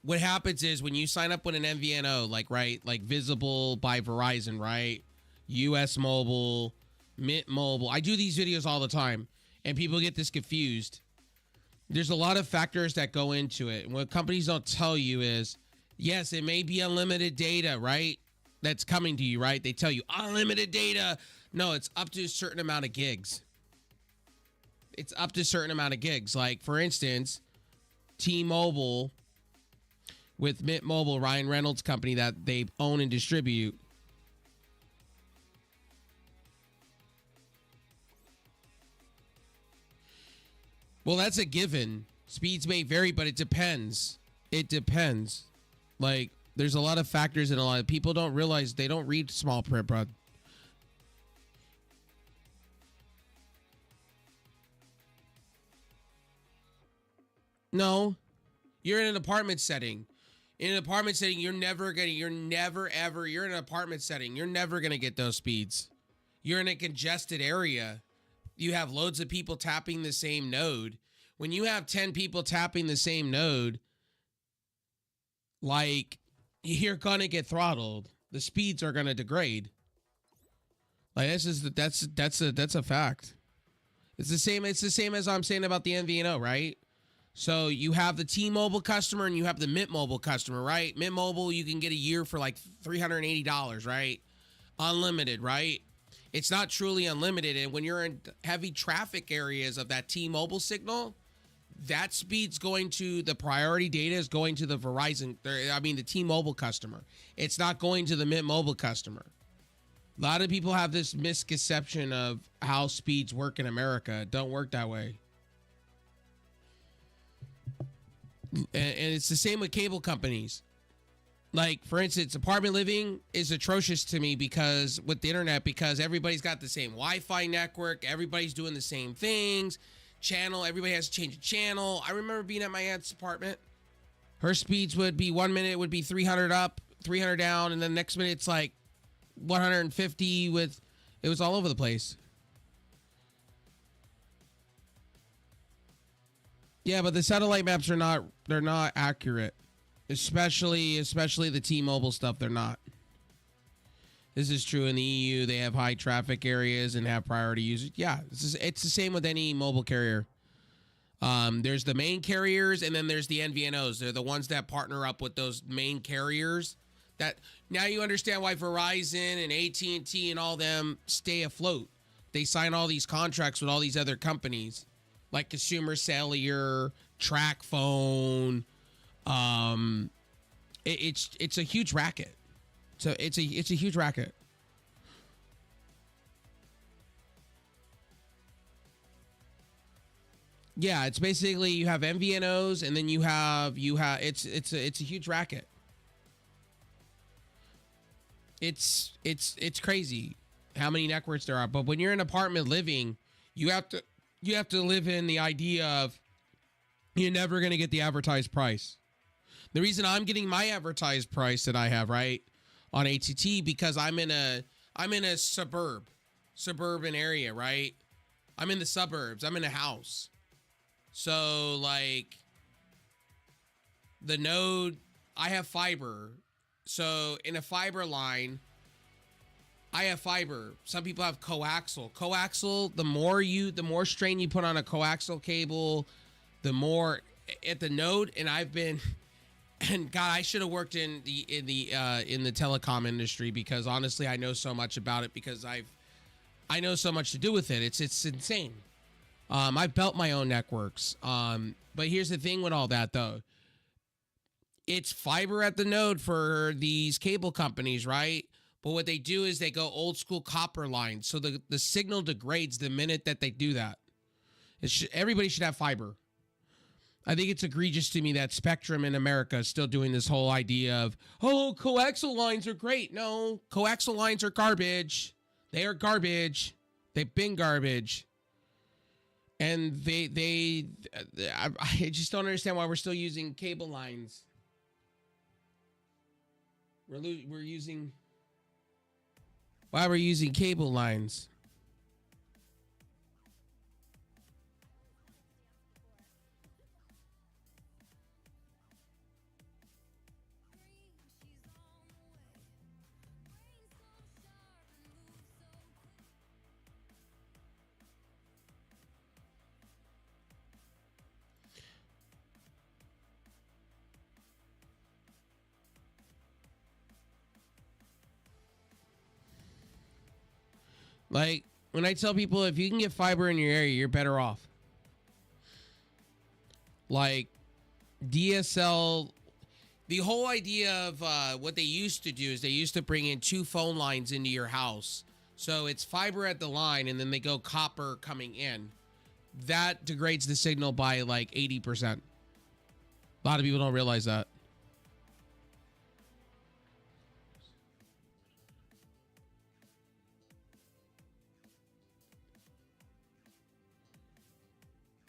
what happens is when you sign up with an MVNO, like, right, like Visible by Verizon, right? US Mobile, Mint Mobile. I do these videos all the time, and people get this confused. There's a lot of factors that go into it. And what companies don't tell you is, yes, it may be unlimited data, right? That's coming to you, right? They tell you unlimited data. No, it's up to a certain amount of gigs. It's up to a certain amount of gigs. Like, for instance, T-Mobile with Mint Mobile, Ryan Reynolds' company that they own and distribute. Well, that's a given. Speeds may vary, but it depends. It depends. Like, there's a lot of factors and a lot of people don't realize they don't read small print, bro. No, you're in an apartment setting. In an apartment setting, you're never in an apartment setting. You're never going to get those speeds. You're in a congested area. You have loads of people tapping the same node. When you have 10 people tapping the same node, like, you're going to get throttled. The speeds are going to degrade. Like, that's a fact. It's the same as I'm saying about the MVNO, right? So you have the T-Mobile customer and you have the Mint Mobile customer, right? Mint Mobile, you can get a year for like $380, right? Unlimited, right? It's not truly unlimited. And when you're in heavy traffic areas of that T-Mobile signal, that speed's going to, the priority data is going to the the T-Mobile customer. It's not going to the Mint Mobile customer. A lot of people have this misconception of how speeds work in America. It don't work that way. And it's the same with cable companies. Like, for instance, apartment living is atrocious to me because with the internet, because everybody's got the same Wi-Fi network. Everybody's doing the same things. Channel, everybody has to change a channel. I remember being at my aunt's apartment. Her speeds would be 1 minute would be 300 up, 300 down. And then the next minute it's like 150 with, it was all over the place. Yeah, but the satellite maps are they're not accurate. Especially the T-Mobile stuff, they're not. This is true in the EU. They have high traffic areas and have priority users. Yeah, it's the same with any mobile carrier. There's the main carriers and then there's the NVNOs. They're the ones that partner up with those main carriers. That now you understand why Verizon and AT&T and all them stay afloat. They sign all these contracts with all these other companies. Like Consumer Cellular, Track Phone. It's a huge racket. So it's a huge racket. Yeah, it's basically you have MVNOs and then you have it's a huge racket. It's crazy how many networks there are. But when you're in apartment living, you have to live in the idea of you're never going to get the advertised price. The reason I'm getting my advertised price that I have, right, on ATT, because I'm in a suburban area, right? I'm in the suburbs. I'm in a house. So, like, the node, I have fiber. So, in a fiber line, I have fiber. Some people have coaxial. Coaxial, the more strain you put on a coaxial cable, the more at the node. And and God, I should have worked in the telecom industry because honestly, I know so much about it because I know so much to do with it. It's insane. I've built my own networks. But here's the thing with all that though. It's fiber at the node for these cable companies, right? But what they do is they go old school copper lines. So the signal degrades the minute that they do that. Everybody should have fiber. I think it's egregious to me that Spectrum in America is still doing this whole idea of, oh, coaxial lines are great. No, coaxial lines are garbage. They are garbage. They've been garbage. And I just don't understand why we're still using cable lines. We're using cable lines. Like, when I tell people if you can get fiber in your area, you're better off. Like, DSL, the whole idea of what they used to do is they used to bring in 2 phone lines into your house. So it's fiber at the line, and then they go copper coming in. That degrades the signal by like 80%. A lot of people don't realize that.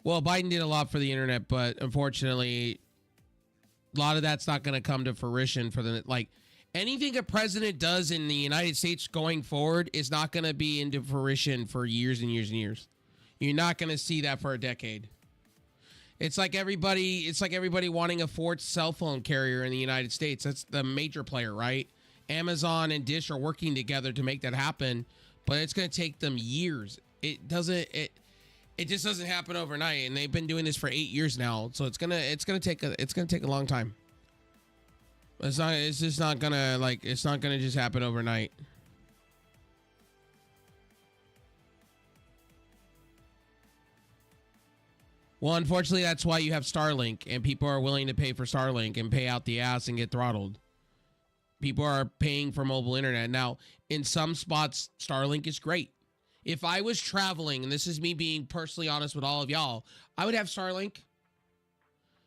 Well, Biden did a lot for the internet, but unfortunately, a lot of that's not going to come to fruition for the, like, anything a president does in the United States going forward is not going to be into fruition for years and years and years. You're not going to see that for a decade. It's like everybody wanting a fourth cell phone carrier in the United States. That's the major player, right? Amazon and Dish are working together to make that happen, but it's going to take them years. It just doesn't happen overnight, and they've been doing this for 8 years now. So it's gonna take a long time. It's not gonna just happen overnight. Well, unfortunately, that's why you have Starlink, and people are willing to pay for Starlink and pay out the ass and get throttled. People are paying for mobile internet. Now, in some spots, Starlink is great. If I was traveling, and this is me being personally honest with all of y'all, I would have Starlink.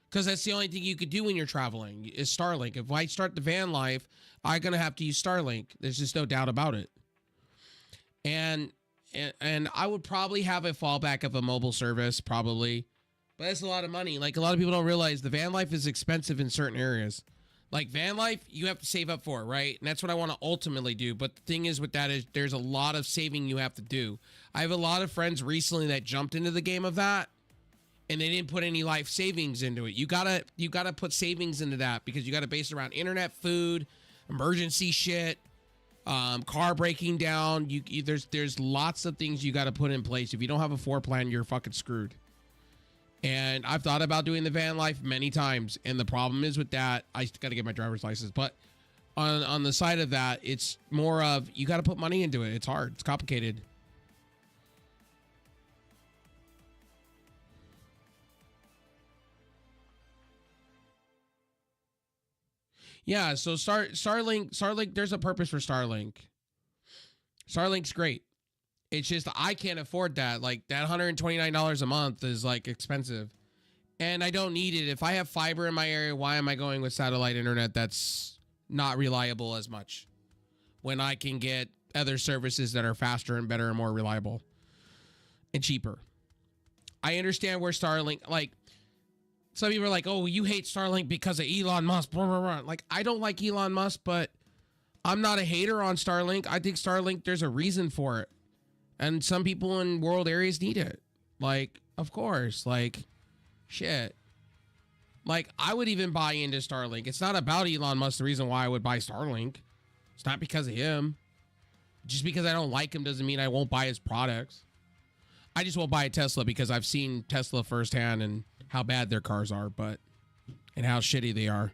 Because that's the only thing you could do when you're traveling is Starlink. If I start the van life, I'm going to have to use Starlink. There's just no doubt about it. And I would probably have a fallback of a mobile service, probably. But that's a lot of money. Like, a lot of people don't realize the van life is expensive in certain areas. Like, van life, you have to save up for, right? And that's what I want to ultimately do. But the thing is with that is there's a lot of saving you have to do. I have a lot of friends recently that jumped into the game of that, and they didn't put any life savings into it. You gotta put savings into that because you got to base it around internet, food, emergency shit, car breaking down. There's lots of things you got to put in place. If you don't have a floor plan, you're fucking screwed. And I've thought about doing the van life many times. And the problem is with that, I got to get my driver's license. But on the side of that, it's more of you got to put money into it. It's hard. It's complicated. Yeah, so Starlink, there's a purpose for Starlink. Starlink's great. It's just I can't afford that. Like, that $129 a month is like expensive. And I don't need it. If I have fiber in my area, why am I going with satellite internet that's not reliable as much when I can get other services that are faster and better and more reliable and cheaper? I understand where Starlink, like, some people are like, oh, you hate Starlink because of Elon Musk. Blah, blah, blah. Like, I don't like Elon Musk, but I'm not a hater on Starlink. I think Starlink, there's a reason for it. And some people in world areas need it. Like, of course. Like, shit. Like, I would even buy into Starlink. It's not about Elon Musk, the reason why I would buy Starlink. It's not because of him. Just because I don't like him doesn't mean I won't buy his products. I just won't buy a Tesla because I've seen Tesla firsthand and how bad their cars are, but and how shitty they are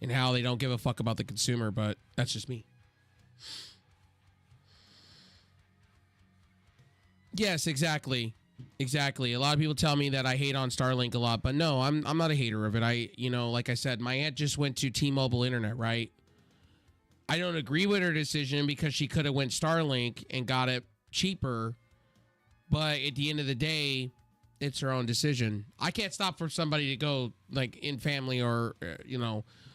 and how they don't give a fuck about the consumer, but that's just me. Yes, exactly. Exactly. A lot of people tell me that I hate on Starlink a lot, but no, I'm not a hater of it. Like I said, my aunt just went to T-Mobile internet, right? I don't agree with her decision because she could have went Starlink and got it cheaper, but at the end of the day, it's her own decision. I can't stop for somebody to go, like, in family or,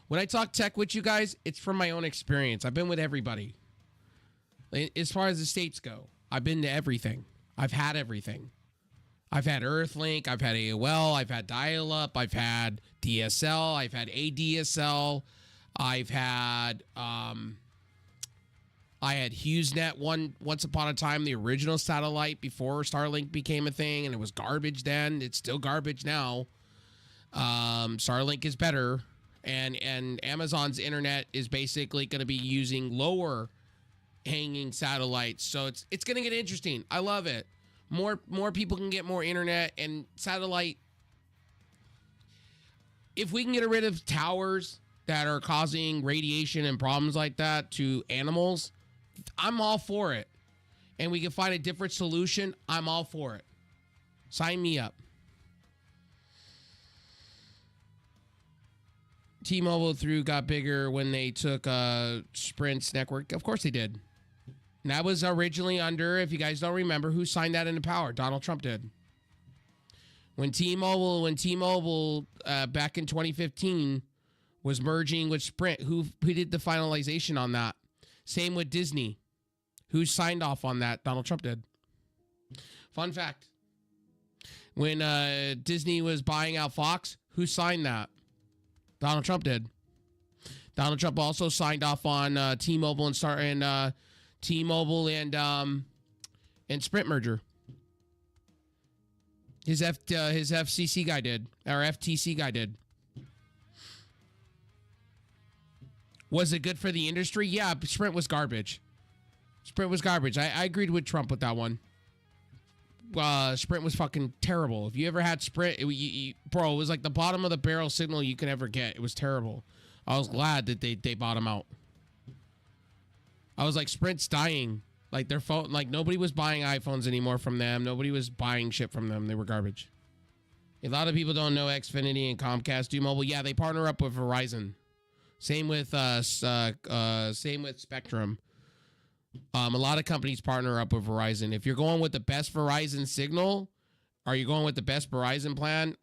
when I talk tech with you guys, it's from my own experience. I've been with everybody. As far as the states go, I've been to everything. I've had everything. I've had Earthlink. I've had AOL. I've had dial-up. I've had DSL. I've had ADSL. I've had, I had HughesNet once upon a time, the original satellite before Starlink became a thing, and it was garbage then. It's still garbage now. Starlink is better, and Amazon's internet is basically going to be using lower hanging satellites. So it's going to get interesting. I love it. More people can get more internet and satellite. If we can get rid of towers that are causing radiation and problems like that to animals, I'm all for it. and we can find a different solution, I'm all for it. Sign me up. T-Mobile got bigger when they took Sprint's network. Of course they did. And that was originally under, if you guys don't remember, who signed that into power? Donald Trump did. When T-Mobile back in 2015 was merging with Sprint, who did the finalization on that? Same with Disney. Who signed off on that? Donald Trump did. Fun fact. When Disney was buying out Fox, who signed that? Donald Trump did. Donald Trump also signed off on T-Mobile and T-Mobile and Sprint merger. His FCC guy did, or FTC guy did. Was it good for the industry? Yeah, Sprint was garbage. Sprint was garbage. I agreed with Trump with that one. Sprint was fucking terrible. If you ever had Sprint, bro, it was like the bottom of the barrel signal you could ever get. It was terrible. I was glad that they bought them out. I was like, Sprint's dying. Like their phone, like nobody was buying iPhones anymore from them. Nobody was buying shit from them. They were garbage. A lot of people don't know Xfinity and Comcast do mobile. Yeah, they partner up with Verizon. Same with Spectrum. A lot of companies partner up with Verizon. If you're going with the best Verizon signal, are you going with the best Verizon plan?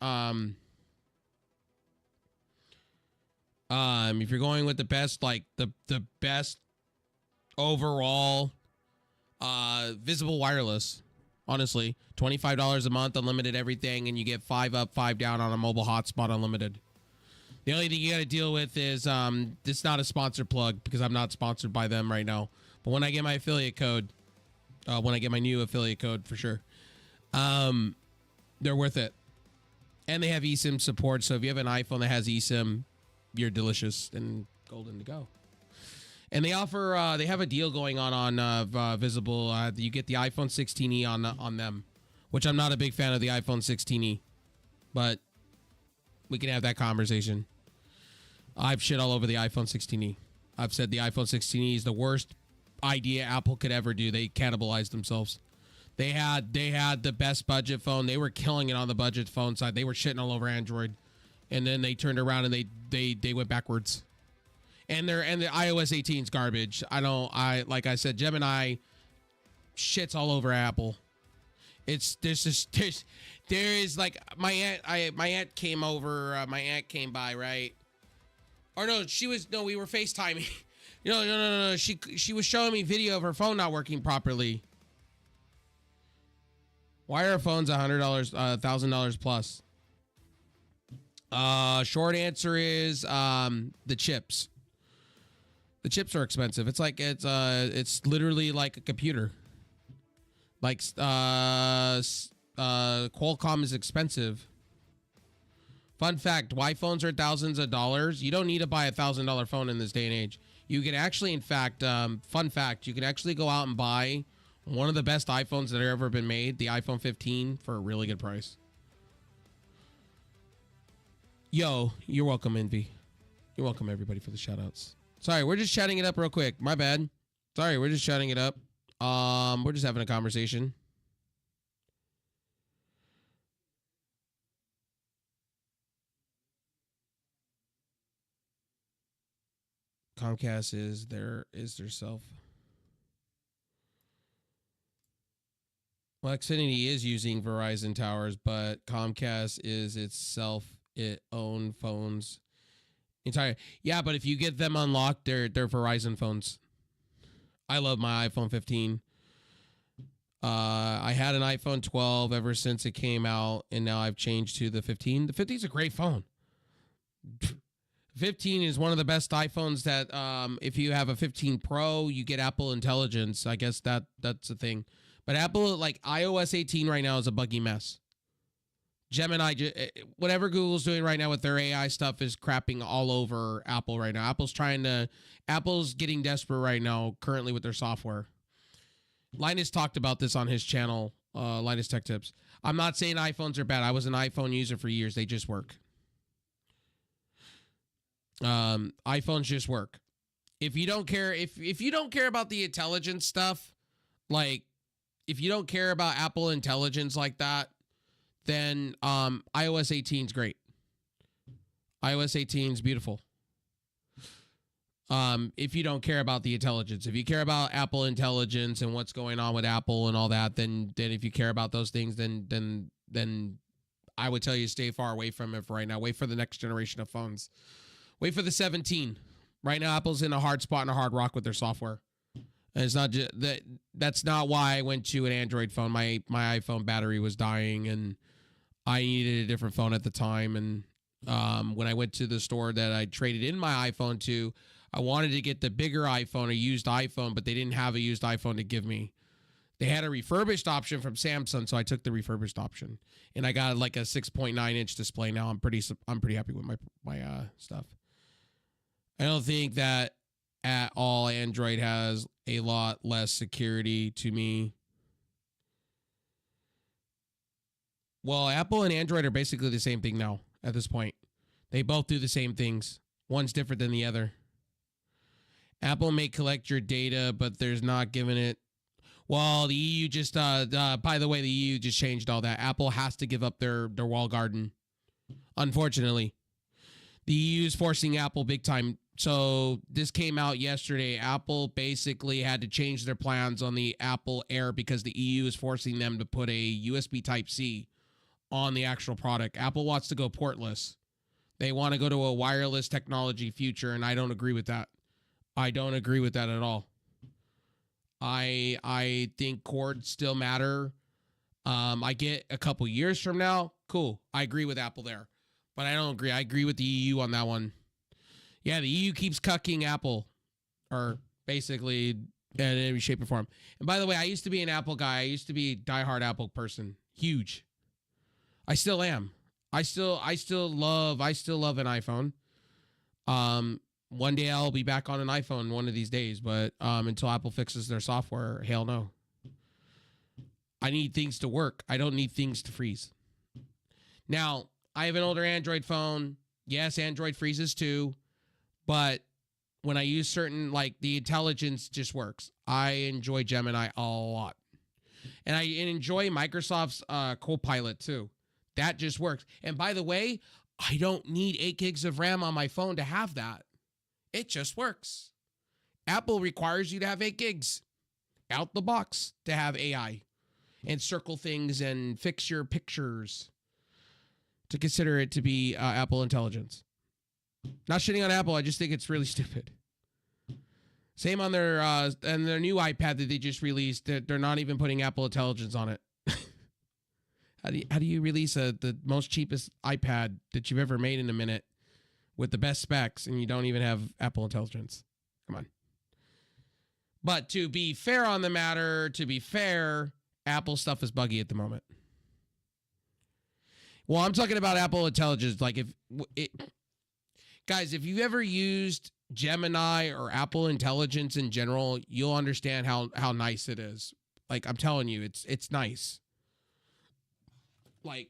If you're going with the best, like the best overall, visible wireless, honestly, $25 a month, unlimited everything, and you get 5 up, 5 down on a mobile hotspot, unlimited. The only thing you got to deal with is it's not a sponsored plug because I'm not sponsored by them right now. But when I get my affiliate code, when I get my new affiliate code for sure, they're worth it. And they have eSIM support. So if you have an iPhone that has eSIM, you're delicious and golden to go. And they offer, they have a deal going on Visible. You get the iPhone 16e on them, which I'm not a big fan of the iPhone 16e, but we can have that conversation. I've shit all over the iPhone 16e. I've said the iPhone 16e is the worst idea Apple could ever do. They cannibalized themselves. They had the best budget phone. They were killing it on the budget phone side. They were shitting all over Android, and then they turned around and they went backwards. And the iOS 18 is garbage. Like I said, Gemini shits all over Apple. There is like my aunt came over. My aunt came by, right? Or no, we were FaceTiming. No. She was showing me video of her phone not working properly. Why are phones $100, $1,000 plus? Short answer is the chips. The chips are expensive. It's like it's literally like a computer. Like Qualcomm is expensive. Fun fact, why phones are thousands of dollars? You don't need to buy $1,000 phone in this day and age. You can actually, in fact, fun fact, you can actually go out and buy one of the best iPhones that have ever been made, the iPhone 15, for a really good price. Yo, you're welcome, Envy. You're welcome, everybody, for the shout-outs. Sorry, we're just chatting it up real quick. My bad. Sorry, we're just chatting it up. We're just having a conversation. Comcast is their self. Well, Xfinity is using Verizon towers, but Comcast is itself own phones. Yeah, but if you get them unlocked, they're Verizon phones. I love my iPhone 15. I had an iPhone 12 ever since it came out, and now I've changed to the 15. The 15 is a great phone. 15 is one of the best iPhones that if you have a 15 Pro, you get Apple Intelligence. I guess that's a thing. But Apple, like iOS 18 right now is a buggy mess. Gemini, whatever Google's doing right now with their AI stuff is crapping all over Apple right now. Apple's getting desperate right now currently with their software. Linus talked about this on his channel, Linus Tech Tips. I'm not saying iPhones are bad. I was an iPhone user for years. They just work. iPhones just work. If you don't care, if you don't care about the intelligence stuff, like if you don't care about Apple Intelligence like that, then iOS 18 is great. iOS 18 is beautiful. If you don't care about the intelligence, if you care about Apple Intelligence and what's going on with Apple and all that, then if you care about those things, then I would tell you stay far away from it for right now. Wait for the next generation of phones. Wait for the 17. Right now, Apple's in a hard spot and a hard rock with their software. And it's not just that. That's not why I went to an Android phone. My iPhone battery was dying, and I needed a different phone at the time. And when I went to the store that I traded in my iPhone to, I wanted to get the bigger iPhone, a used iPhone, but they didn't have a used iPhone to give me. They had a refurbished option from Samsung, so I took the refurbished option, and I got like a 6.9-inch display now. I'm pretty happy with my stuff. I don't think that at all Android has a lot less security to me. Well, Apple and Android are basically the same thing now at this point. They both do the same things. One's different than the other. Apple may collect your data, but there's not giving it. Well, the EU just, by the way, the EU just changed all that. Apple has to give up their walled garden. Unfortunately, the EU is forcing Apple big time. So this came out yesterday. Apple basically had to change their plans on the Apple Air because the EU is forcing them to put a USB Type-C on the actual product. Apple wants to go portless. They want to go to a wireless technology future, and I don't agree with that. I don't agree with that at all. I think cords still matter. I get a couple years from now, cool. I agree with Apple there, but I don't agree. I agree with the EU on that one. Yeah, the EU keeps cucking Apple, or basically in every shape or form. And by the way, I used to be an Apple guy. I used to be a diehard Apple person. Huge. I still am. I still love an iPhone. One day I'll be back on an iPhone one of these days, but until Apple fixes their software, hell no. I need things to work. I don't need things to freeze. Now, I have an older Android phone. Yes, Android freezes too, but when I use certain, like the intelligence just works. I enjoy Gemini a lot. And I enjoy Microsoft's Copilot too. That just works. And by the way, I don't need 8 gigs of RAM on my phone to have that. It just works. Apple requires you to have 8 gigs out the box to have AI and circle things and fix your pictures to consider it to be Apple Intelligence. Not shitting on Apple. I just think it's really stupid. Same on their new iPad that they just released. They're not even putting Apple Intelligence on it. How do you release the most cheapest iPad that you've ever made in a minute with the best specs and you don't even have Apple Intelligence? Come on. But to be fair on the matter, Apple stuff is buggy at the moment. Well, I'm talking about Apple Intelligence. Like guys, if you've ever used Gemini or Apple Intelligence in general, you'll understand how nice it is. Like I'm telling you, it's nice. Like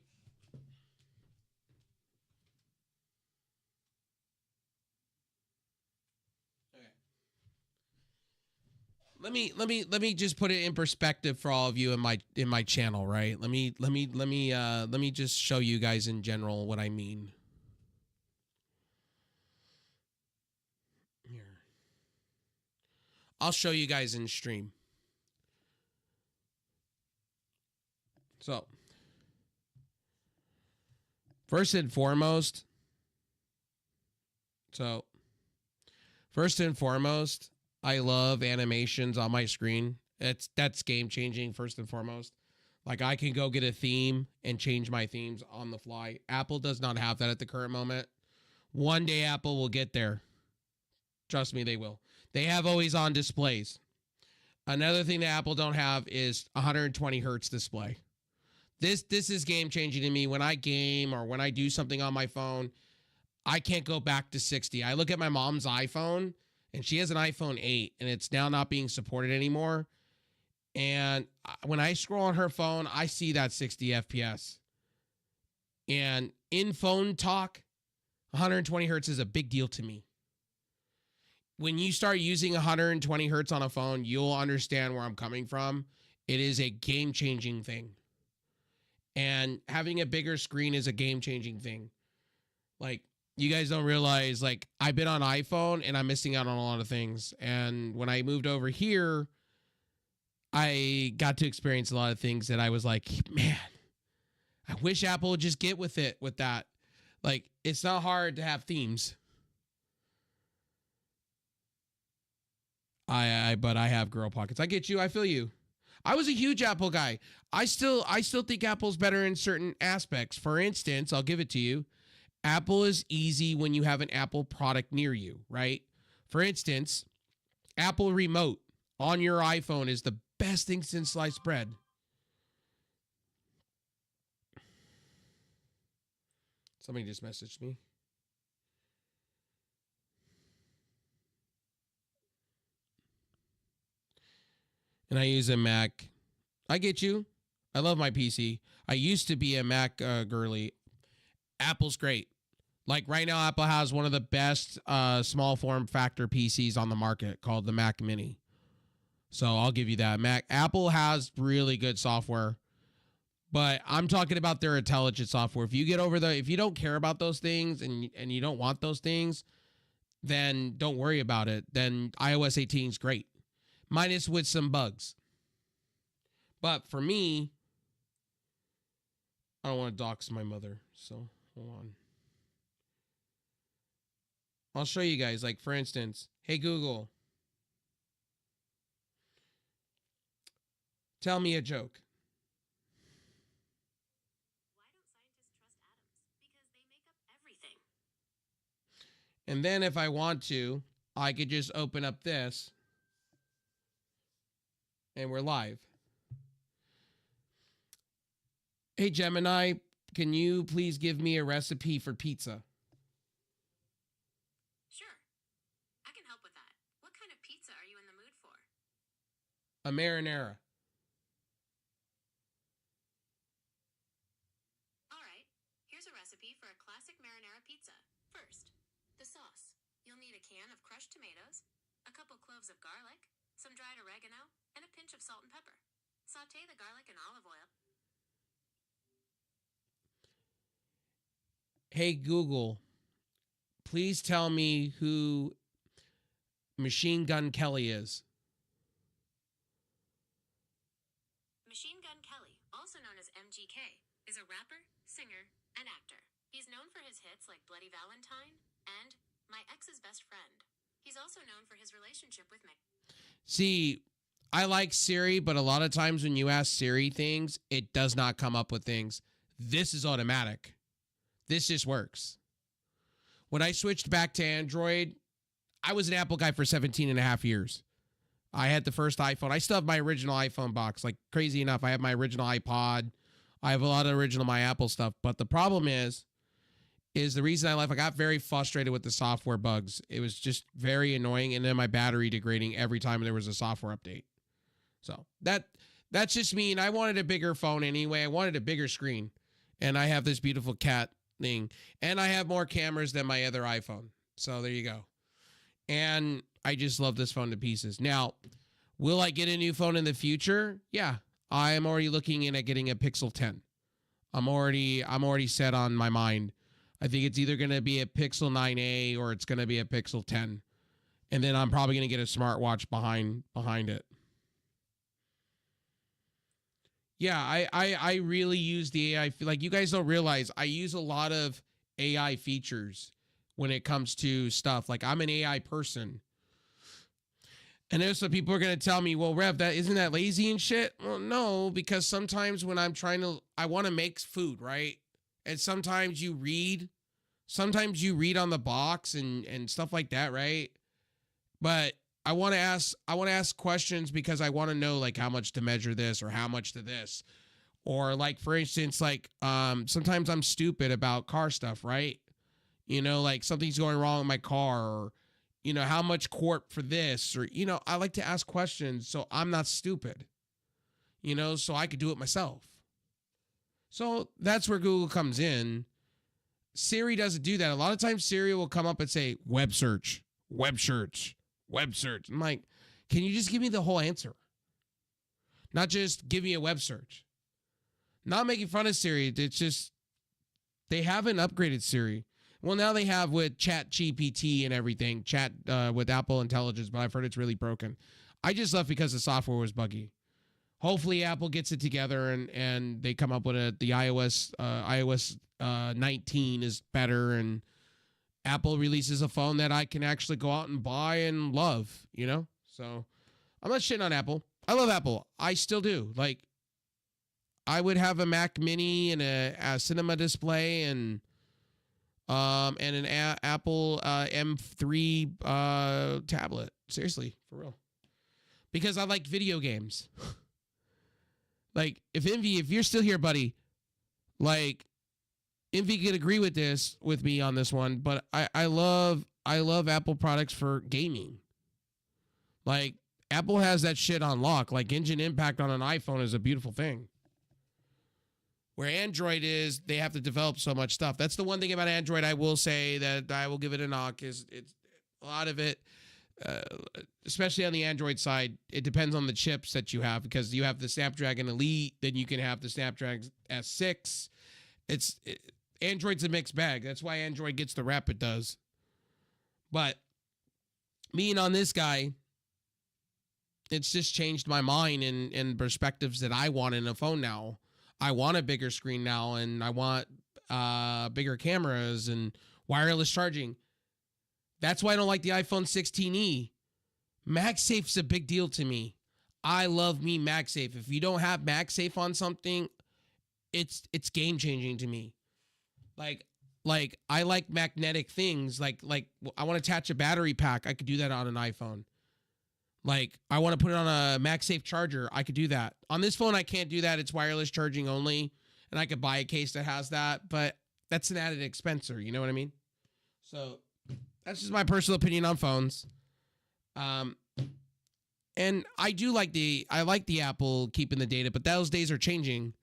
okay. Let me just put it in perspective for all of you in my channel, right? Let me just show you guys in general what I mean. Here. I'll show you guys in stream. So, first and foremost, I love animations on my screen. That's game changing first and foremost. Like I can go get a theme and change my themes on the fly. Apple does not have that at the current moment. One day Apple will get there. Trust me, they will. They have always on displays. Another thing that Apple don't have is 120 hertz display. This is game changing to me. When I game or when I do something on my phone, I can't go back to 60. I look at my mom's iPhone and she has an iPhone 8 and it's now not being supported anymore. And when I scroll on her phone, I see that 60 FPS. And in phone talk, 120 hertz is a big deal to me. When you start using 120 hertz on a phone, you'll understand where I'm coming from. It is a game-changing thing. And having a bigger screen is a game-changing thing. Like, you guys don't realize, like, I've been on iPhone and I'm missing out on a lot of things. And when I moved over here, I got to experience a lot of things that I was like, man, I wish Apple would just get with it with that. Like, it's not hard to have themes. But I have girl pockets. I get you. I feel you. I was a huge Apple guy. I still think Apple's better in certain aspects. For instance, I'll give it to you. Apple is easy when you have an Apple product near you, right? For instance, Apple Remote on your iPhone is the best thing since sliced bread. Somebody just messaged me. And I use a Mac. I get you. I love my PC. I used to be a Mac girly. Apple's great. Like right now, Apple has one of the best small form factor PCs on the market called the Mac Mini. So I'll give you that. Apple has really good software, but I'm talking about their intelligent software. If you get over if you don't care about those things and you don't want those things, then don't worry about it. Then iOS 18 is great, minus with some bugs. But for me, I don't want to dox my mother, so hold on. I'll show you guys. Like, for instance, hey, Google, tell me a joke. Why don't scientists trust atoms? Because they make up everything. And then if I want to, I could just open up this and we're live. Hey, Gemini, can you please give me a recipe for pizza? Sure. I can help with that. What kind of pizza are you in the mood for? A marinara. All right. Here's a recipe for a classic marinara pizza. First, the sauce. You'll need a can of crushed tomatoes, a couple cloves of garlic, some dried oregano, and a pinch of salt and pepper. Sauté the garlic in olive oil. Hey, Google, please tell me who Machine Gun Kelly is. Machine Gun Kelly, also known as MGK, is a rapper, singer, and actor. He's known for his hits like Bloody Valentine and My Ex's Best Friend. He's also known for his relationship with Mick. See, I like Siri, but a lot of times when you ask Siri things, it does not come up with things. This is automatic. This just works. When I switched back to Android, I was an Apple guy for 17 and a half years. I had the first iPhone. I still have my original iPhone box. Like, crazy enough, I have my original iPod. I have a lot of original my Apple stuff. But the problem is the reason I left, I got very frustrated with the software bugs. It was just very annoying. And then my battery degrading every time there was a software update. So that's just me. And I wanted a bigger phone anyway. I wanted a bigger screen. And I have this beautiful cat thing. And I have more cameras than my other iPhone. So there you go. And I just love this phone to pieces. Now, will I get a new phone in the future? Yeah. I'm already looking at getting a Pixel 10. I'm already set on my mind. I think it's either going to be a Pixel 9a or it's going to be a Pixel 10. And then I'm probably going to get a smartwatch behind it. Yeah, I really use the AI. Like, you guys don't realize I use a lot of AI features when it comes to stuff. Like, I'm an AI person. And there's some people are going to tell me, well, Rev, isn't that lazy and shit? Well, no, because sometimes when I want to make food, right? And sometimes you read on the box and stuff like that, right? But I want to ask questions because I want to know, like, how much to measure this or how much to this. Or, like, for instance, like, sometimes I'm stupid about car stuff, right? You know, like, something's going wrong with my car, or, you know, how much quart for this, or, you know, I like to ask questions so I'm not stupid, you know, so I could do it myself. So that's where Google comes in. Siri doesn't do that. A lot of times Siri will come up and say, web search, web search, web search. I'm like, can you just give me the whole answer? Not just give me a web search. Not making fun of Siri. It's just they haven't upgraded Siri. Well, now they have with Chat GPT and everything, chat with Apple Intelligence, but I've heard it's really broken. I just left because the software was buggy. Hopefully Apple gets it together and they come up with the iOS 19 is better, and Apple releases a phone that I can actually go out and buy and love, you know? So I'm not shitting on Apple. I love Apple. I still do. Like, I would have a Mac Mini and a cinema display and an Apple M3 tablet. Seriously, for real. Because I like video games. Like, if you're still here, buddy, like, Envy could agree with me on this one, but I love Apple products for gaming. Like, Apple has that shit on lock. Like, engine impact on an iPhone is a beautiful thing. Where Android is, they have to develop so much stuff. That's the one thing about Android I will say that I will give it a knock is it's a lot of it, especially on the Android side, it depends on the chips that you have, because you have the Snapdragon Elite, then you can have the Snapdragon S6. Android's a mixed bag. That's why Android gets the rep it does. But being on this guy, it's just changed my mind and perspectives that I want in a phone now. I want a bigger screen now, and I want bigger cameras and wireless charging. That's why I don't like the iPhone 16e. MagSafe's a big deal to me. I love me MagSafe. If you don't have MagSafe on something, it's game changing to me. Like I like magnetic things. Like I want to attach a battery pack. I could do that on an iPhone. Like, I want to put it on a MagSafe charger. I could do that. On this phone, I can't do that. It's wireless charging only. And I could buy a case that has that. But that's an added expenser. You know what I mean? So, that's just my personal opinion on phones. And I like the Apple keeping the data. But those days are changing.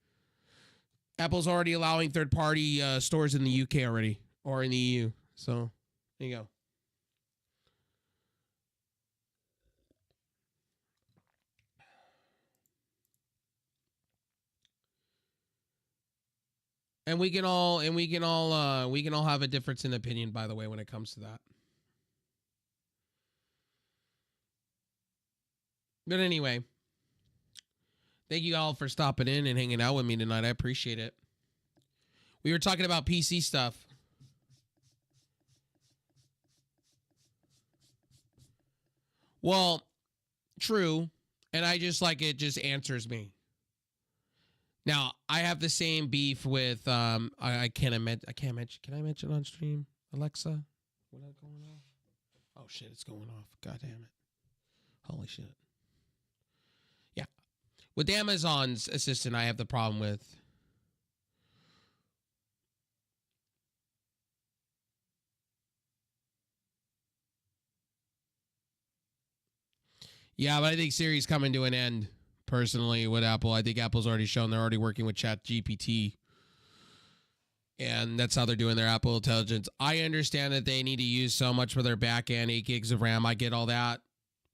Apple's already allowing third-party stores in the UK already. Or in the EU. So, there you go. And we can all have a difference in opinion, by the way, when it comes to that. But anyway, thank you all for stopping in and hanging out with me tonight. I appreciate it. We were talking about PC stuff. Well, true, and I just like it just answers me. Now, I have the same beef with I can't mention. Can I mention on stream? Alexa? What is going off? Oh shit, it's going off. God damn it. Holy shit. Yeah. With Amazon's assistant, I have the problem with yeah, but I think Siri's coming to an end. Personally, with Apple, I think Apple's already shown they're already working with Chat GPT. And that's how they're doing their Apple Intelligence. I understand that they need to use so much for their back end, 8 gigs of RAM. I get all that.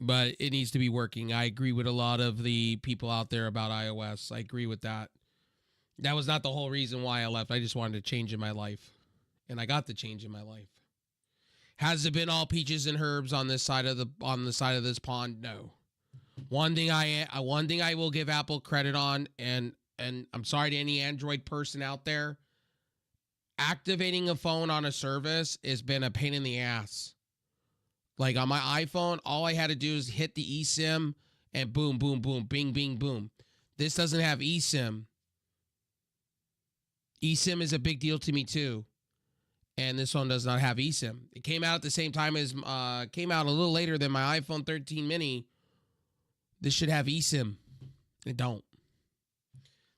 But it needs to be working. I agree with a lot of the people out there about iOS. I agree with that. That was not the whole reason why I left. I just wanted to change in my life. And I got the change in my life. Has it been all peaches and herbs on this side of this pond? No. One thing I will give Apple credit on, and I'm sorry to any Android person out there, activating a phone on a service has been a pain in the ass. Like on my iPhone, all I had to do is hit the eSIM and boom, boom, boom, bing, bing, boom. This doesn't have eSIM. eSIM is a big deal to me too. And this phone does not have eSIM. It came out at the same time as, came out a little later than my iPhone 13 mini. This should have eSIM. It don't.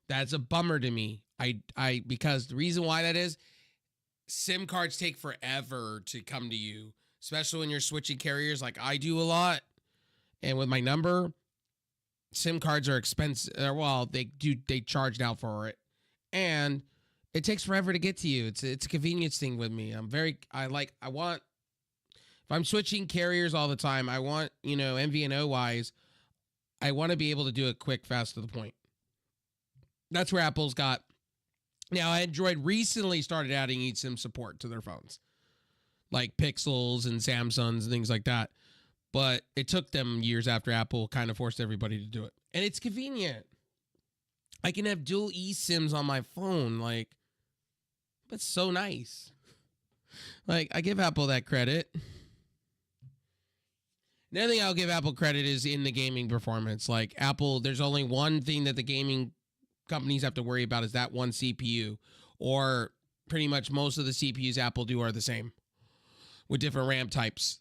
That's a bummer to me. Because the reason why that is, SIM cards take forever to come to you, especially when you're switching carriers like I do a lot. And with my number, SIM cards are expensive. Well, they charge now for it. And it takes forever to get to you. It's a convenience thing with me. If I'm switching carriers all the time, I want, MVNO wise, I want to be able to do it quick, fast, to the point. That's where Apple's got. Now, Android recently started adding eSIM support to their phones, like Pixels and Samsungs and things like that. But it took them years after Apple kind of forced everybody to do it. And it's convenient. I can have dual eSIMs on my phone. Like, that's so nice. Like, I give Apple that credit. Another thing I'll give Apple credit is in the gaming performance. Like, Apple, there's only one thing that the gaming companies have to worry about is that one CPU. Or pretty much most of the CPUs Apple do are the same with different RAM types.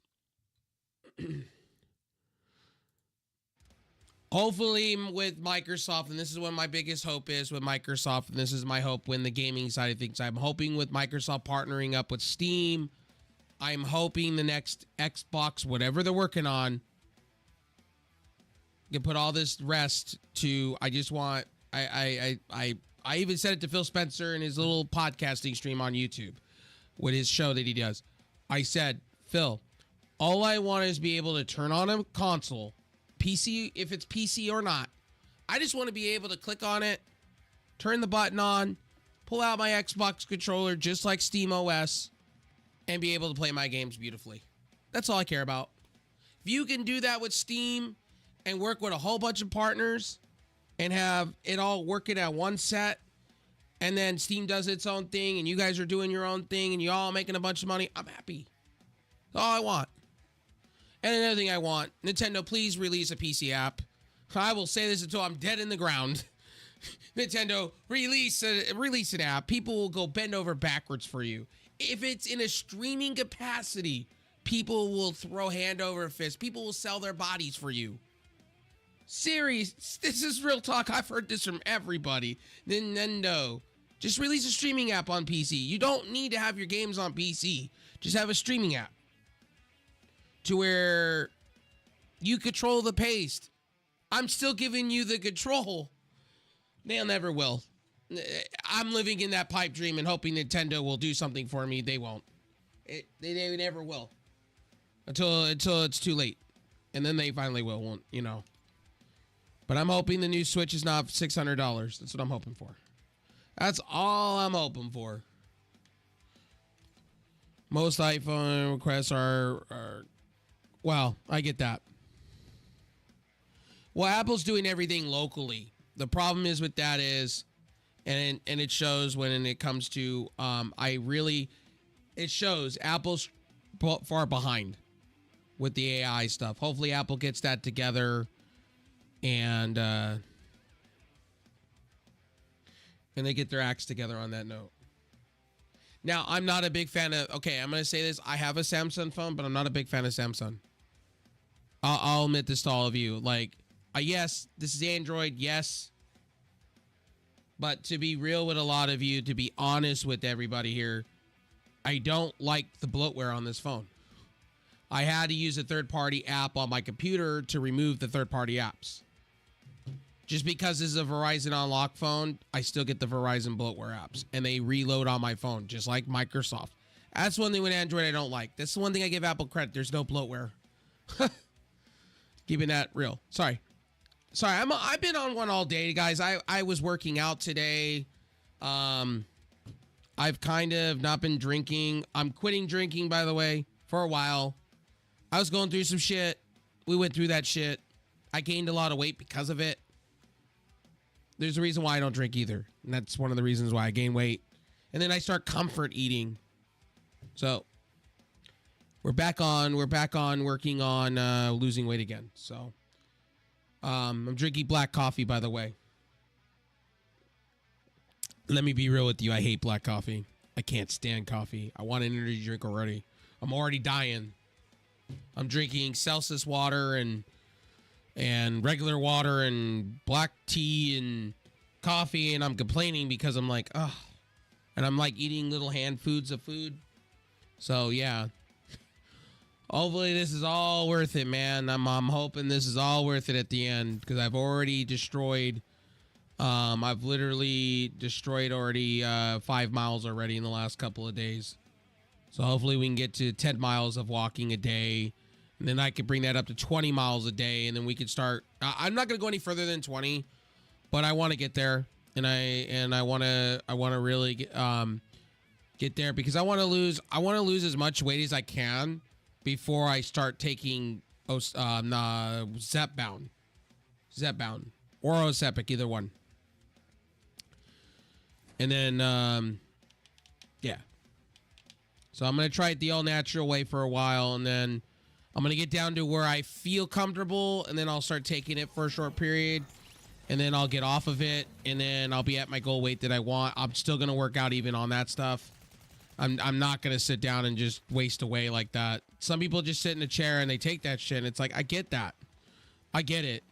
Hopefully with Microsoft, and this is what my biggest hope is with Microsoft, and this is my hope when the gaming side of things, I'm hoping with Microsoft partnering up with Steam, I'm hoping the next Xbox, whatever they're working on, can put all this rest to, I just want, I even said it to Phil Spencer in his little podcasting stream on YouTube with his show that he does. I said, Phil, all I want is be able to turn on a console, PC, if it's PC or not. I just want to be able to click on it, turn the button on, pull out my Xbox controller just like Steam OS, and be able to play my games beautifully. That's all I care about. If you can do that with Steam and work with a whole bunch of partners and have it all working at one set, and then Steam does its own thing and you guys are doing your own thing and you all making a bunch of money, I'm happy. That's all I want. And another thing I want, Nintendo, please release a PC app. I will say this until I'm dead in the ground. Nintendo, release an app. People will go bend over backwards for you. If it's in a streaming capacity, people will throw hand over fist. People will sell their bodies for you. Serious, this is real talk. I've heard this from everybody. Nintendo, just release a streaming app on PC. You don't need to have your games on PC. Just have a streaming app to where you control the pace. I'm still giving you the control. They'll never will. I'm living in that pipe dream and hoping Nintendo will do something for me. They won't. They never will. Until it's too late. And then they finally will, won't, you know. But I'm hoping the new Switch is not $600. That's what I'm hoping for. That's all I'm hoping for. Most iPhone requests are well, I get that. Well, Apple's doing everything locally. The problem is with that is, and it shows when it comes to, it shows Apple's far behind with the AI stuff. Hopefully Apple gets that together and they get their acts together on that note. Now, I'm not a big fan of, okay, I'm going to say this. I have a Samsung phone, but I'm not a big fan of Samsung. I'll admit this to all of you. Like, yes, this is Android, yes. But to be real with a lot of you, to be honest with everybody here, I don't like the bloatware on this phone. I had to use a third-party app on my computer to remove the third-party apps. Just because this is a Verizon Unlock phone, I still get the Verizon bloatware apps. And they reload on my phone, just like Microsoft. That's one thing with Android I don't like. That's the one thing I give Apple credit. There's no bloatware. Keeping that real. Sorry, I've been on one all day, guys. I was working out today. I've kind of not been drinking. I'm quitting drinking, by the way, for a while. I was going through some shit. We went through that shit. I gained a lot of weight because of it. There's a reason why I don't drink either. And that's one of the reasons why I gain weight. And then I start comfort eating. So we're back on working on losing weight again. So I'm drinking black coffee, by the way. Let me be real with you. I hate black coffee. I can't stand coffee. I want an energy drink already. I'm already dying. I'm drinking Celsius water and regular water and black tea and coffee, and I'm complaining because I'm like, ugh. And I'm like eating little hand foods of food. So yeah. Hopefully this is all worth it, man. I'm hoping this is all worth it at the end, because I've already destroyed I've literally destroyed already 5 miles already in the last couple of days. So hopefully we can get to 10 miles of walking a day. And then I could bring that up to 20 miles a day, and then we could start. I'm not going to go any further than 20, but I want to get there, and I want to really get there because I want to lose as much weight as I can before I start taking Zepbound or Ozempic, either one. And then yeah. So I'm going to try it the all natural way for a while, and then I'm going to get down to where I feel comfortable, and then I'll start taking it for a short period, and then I'll get off of it, and then I'll be at my goal weight that I want. I'm still going to work out even on that stuff. I'm not going to sit down and just waste away like that. Some people just sit in a chair and they take that shit, and it's like, I get that. I get it.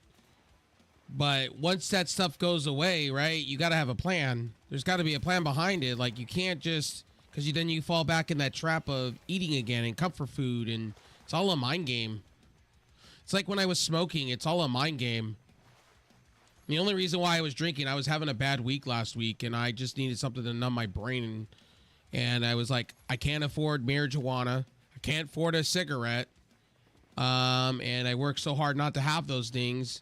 But once that stuff goes away, right, you got to have a plan. There's got to be a plan behind it. Like, you can't just, because then you fall back in that trap of eating again and comfort food, and it's all a mind game. It's like when I was smoking, it's all a mind game. The only reason why I was drinking, I was having a bad week last week, and I just needed something to numb my brain. And I was like, I can't afford marijuana. I can't afford a cigarette. And I worked so hard not to have those things.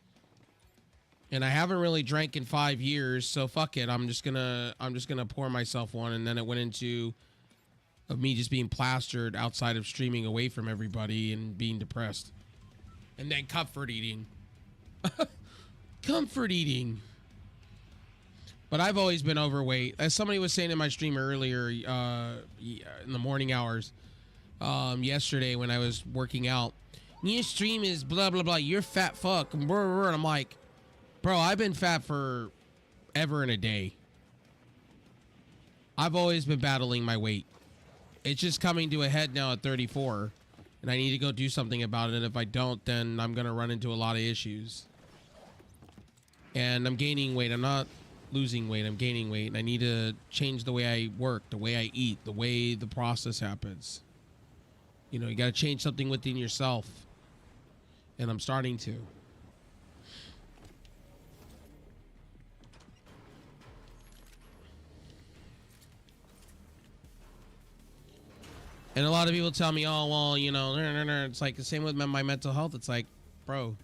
And I haven't really drank in 5 years, so fuck it. I'm just gonna pour myself one, and then it went into of me just being plastered outside of streaming away from everybody and being depressed. And then comfort eating. Comfort eating. But I've always been overweight. As somebody was saying in my stream earlier, in the morning hours, yesterday when I was working out, your stream is blah, blah, blah. You're fat fuck. And I'm like, bro, I've been fat for ever and a day. I've always been battling my weight. It's just coming to a head now at 34, and I need to go do something about it. And if I don't, then I'm going to run into a lot of issues. And I'm gaining weight. I'm not losing weight. I'm gaining weight. And I need to change the way I work, the way I eat, the way the process happens. You know, you got to change something within yourself. And I'm starting to. And a lot of people tell me, oh, well, you know, it's like the same with my mental health. It's like, bro,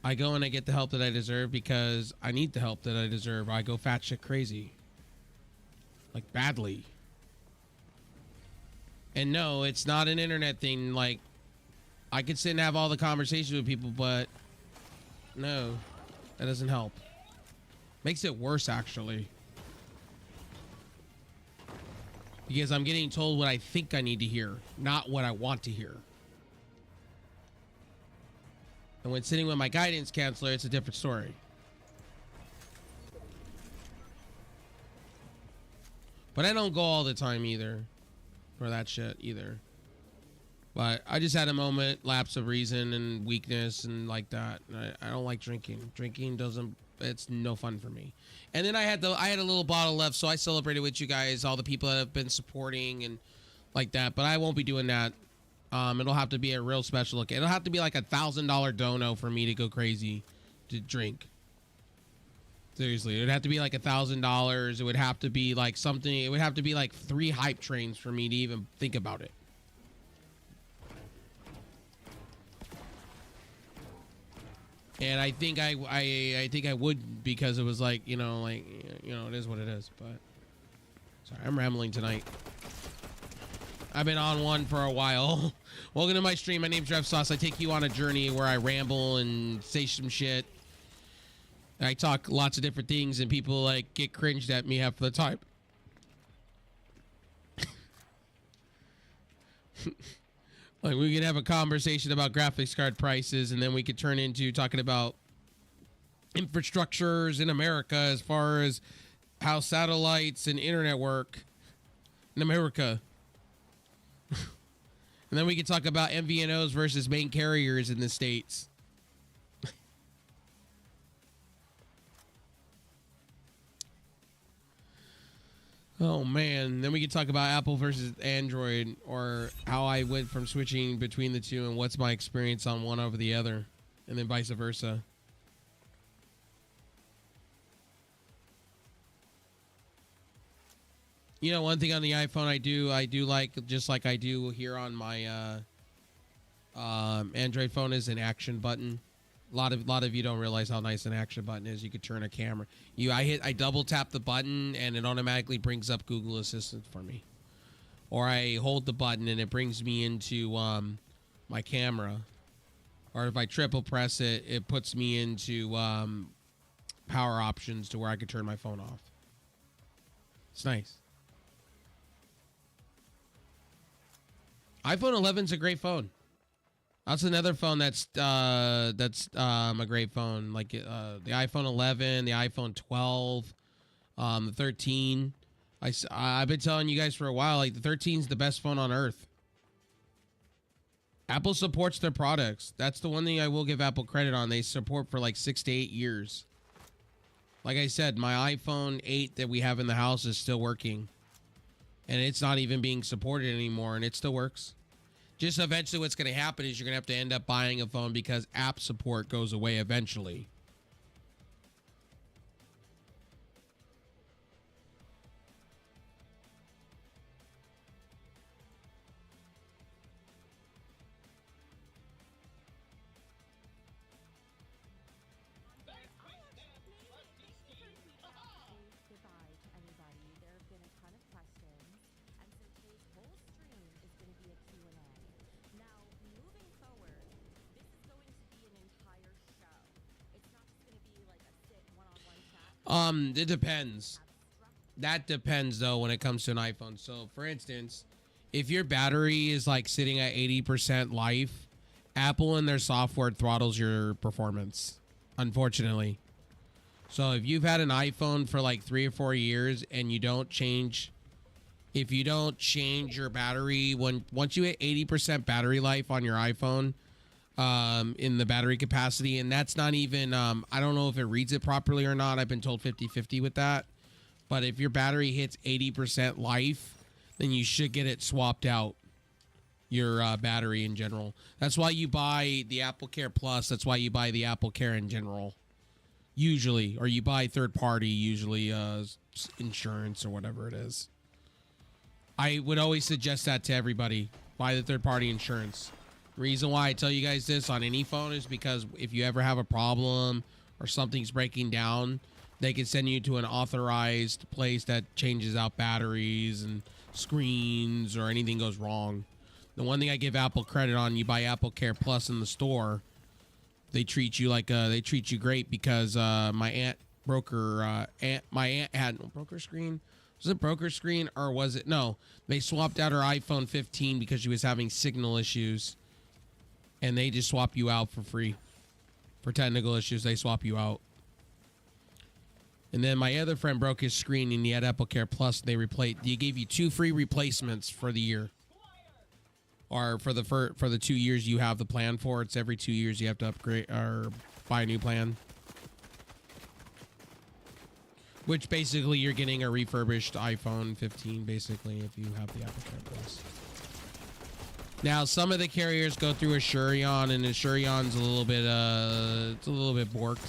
I go and I get the help that I deserve because I need the help that I deserve. I go fat shit crazy. Like, badly. And no, it's not an internet thing. Like, I could sit and have all the conversations with people, but no, that doesn't help. Makes it worse, actually. Because I'm getting told what I think I need to hear, not what I want to hear. And when sitting with my guidance counselor, it's a different story. But I don't go all the time either. For that shit either. But I just had a moment, lapse of reason and weakness and like that. I don't like drinking. Drinking doesn't, it's no fun for me. And then I had a little bottle left, so I celebrated with you guys, all the people that have been supporting and like that. But I won't be doing that. It'll have to be a real special look. It'll have to be like $1,000 dono for me to go crazy to drink. Seriously, it'd have to be like $1,000. It would have to be like something. It would have to be like 3 hype trains for me to even think about it. And I think I think I would, because it was like, you know, it is what it is. But sorry, I'm rambling tonight. I've been on one for a while. Welcome to my stream. My name's Rev Sauce. I take you on a journey where I ramble and say some shit. I talk lots of different things, and people like get cringed at me half the time. Like, we could have a conversation about graphics card prices, and then we could turn into talking about infrastructures in America as far as how satellites and internet work in America. And then we could talk about MVNOs versus main carriers in the States. Oh, man. Then we could talk about Apple versus Android, or how I went from switching between the two and what's my experience on one over the other, and then vice versa. You know, one thing on the iPhone I do like, just like I do here on my Android phone is an action button. A lot of you don't realize how nice an action button is. You could turn a camera. I double tap the button and it automatically brings up Google Assistant for me. Or I hold the button and it brings me into my camera. Or if I triple press it, it puts me into power options to where I could turn my phone off. It's nice. iPhone 11 is a great phone. That's another phone that's a great phone. Like the iPhone 11, the iPhone 12, the 13. I've been telling you guys for a while, like the 13 is the best phone on earth. Apple supports their products. That's the one thing I will give Apple credit on. They support for like 6 to 8 years. Like I said, my iPhone 8 that we have in the house is still working. And it's not even being supported anymore, and it still works. Just eventually what's going to happen is you're going to have to end up buying a phone because app support goes away eventually. Goodbye to anybody. There have been a ton of questions, and so today's whole stream is going to be a Q&A. Now, moving forward, this is going to be an entire show. It's not just going to be like a sit one-on-one chat. It depends. That depends though when it comes to an iPhone. So for instance, if your battery is like sitting at 80% life, Apple and their software throttles your performance, unfortunately. So if you've had an iPhone for like 3 or 4 years and you don't change, if you don't change your battery, once you hit 80% battery life on your iPhone, in the battery capacity, and that's not even, I don't know if it reads it properly or not. I've been told 50-50 with that. But if your battery hits 80% life, then you should get it swapped out, your battery in general. That's why you buy the Apple Care Plus. That's why you buy the Apple Care in general. Usually, or you buy third party, usually insurance or whatever it is. I would always suggest that to everybody. Buy the third party insurance. Reason why I tell you guys this on any phone is because if you ever have a problem or something's breaking down, they can send you to an authorized place that changes out batteries and screens or anything goes wrong. The one thing I give Apple credit on, you buy Apple Care Plus in the store, they treat you like they treat you great because my aunt broke her my aunt had broke her screen. Was it broke her screen or was it no? They swapped out her iPhone 15 because she was having signal issues, and they just swap you out for free. For technical issues, they swap you out. And then my other friend broke his screen and he had Apple Care Plus. They gave you 2 free replacements for the year. Or for the 2 years you have the plan for. It's every 2 years you have to upgrade or buy a new plan. Which basically you're getting a refurbished iPhone 15 basically if you have the Apple Care Plus. Now some of the carriers go through Asurion, and Asurion's it's a little bit borked.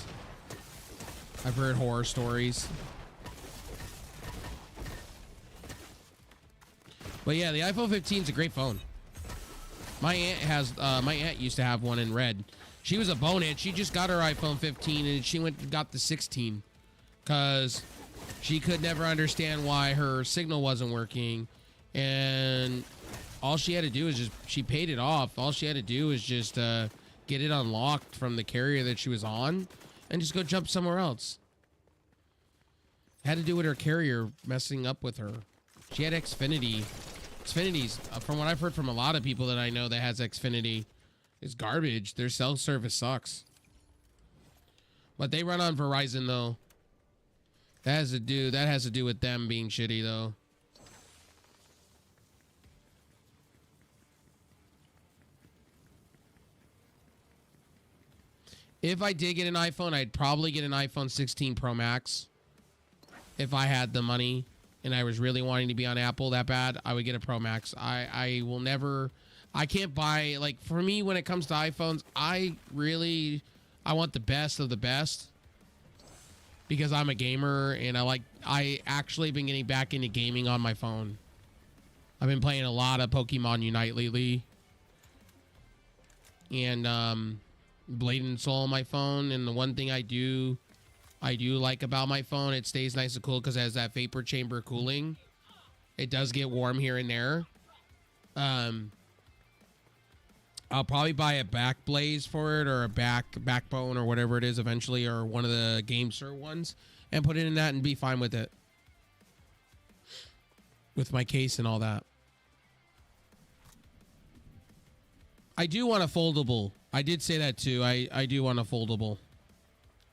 I've heard horror stories. But yeah, the iPhone 15 is a great phone. My aunt used to have one in red. She was a bonehead. She just got her iPhone 15 and she went and got the 16 because she could never understand why her signal wasn't working. And all she had to do is she paid it off. All she had to do was just get it unlocked from the carrier that she was on and just go jump somewhere else. Had to do with her carrier messing up with her. She had Xfinity. Xfinity's, from what I've heard from a lot of people that I know that has Xfinity, is garbage. Their cell service sucks. But they run on Verizon though. That has to do with them being shitty though. If I did get an iPhone, I'd probably get an iPhone 16 Pro Max. If I had the money and I was really wanting to be on Apple that bad, I would get a Pro Max. I will never, I can't buy, like for me when it comes to iPhones, I want the best of the best because I'm a gamer and I actually been getting back into gaming on my phone. I've been playing a lot of Pokemon Unite lately. and Blade and Soul on my phone. And the one thing I do like about my phone, it stays nice and cool because it has that vapor chamber cooling. It does get warm here and there. I'll probably buy a back blaze for it, or a backbone, or whatever it is eventually, or one of the GameSir ones, and put it in that and be fine with it. With my case and all that. I do want a foldable. I did say that too. I do want a foldable.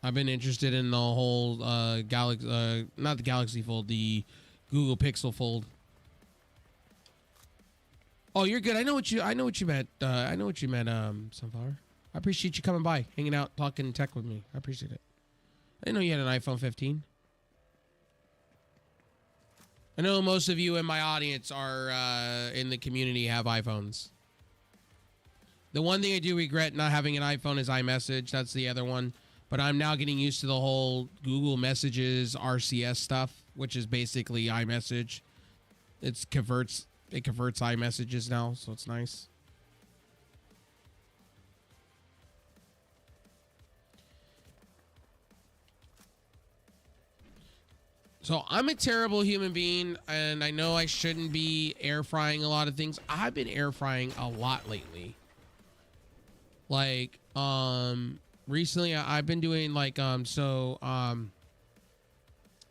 I've been interested in the whole Galaxy, not the Galaxy Fold, the Google Pixel Fold. Oh, you're good. I know what you meant. Sunflower. I appreciate you coming by, hanging out, talking tech with me. I appreciate it. I didn't know you had an iPhone 15. I know most of you in my audience are in the community have iPhones. The one thing I do regret not having an iPhone is iMessage. That's the other one. But I'm now getting used to the whole Google Messages RCS stuff, which is basically iMessage. It converts iMessages now, so it's nice. So I'm a terrible human being, and I know I shouldn't be air frying a lot of things. I've been air frying a lot lately. Like, recently I've been doing like, I know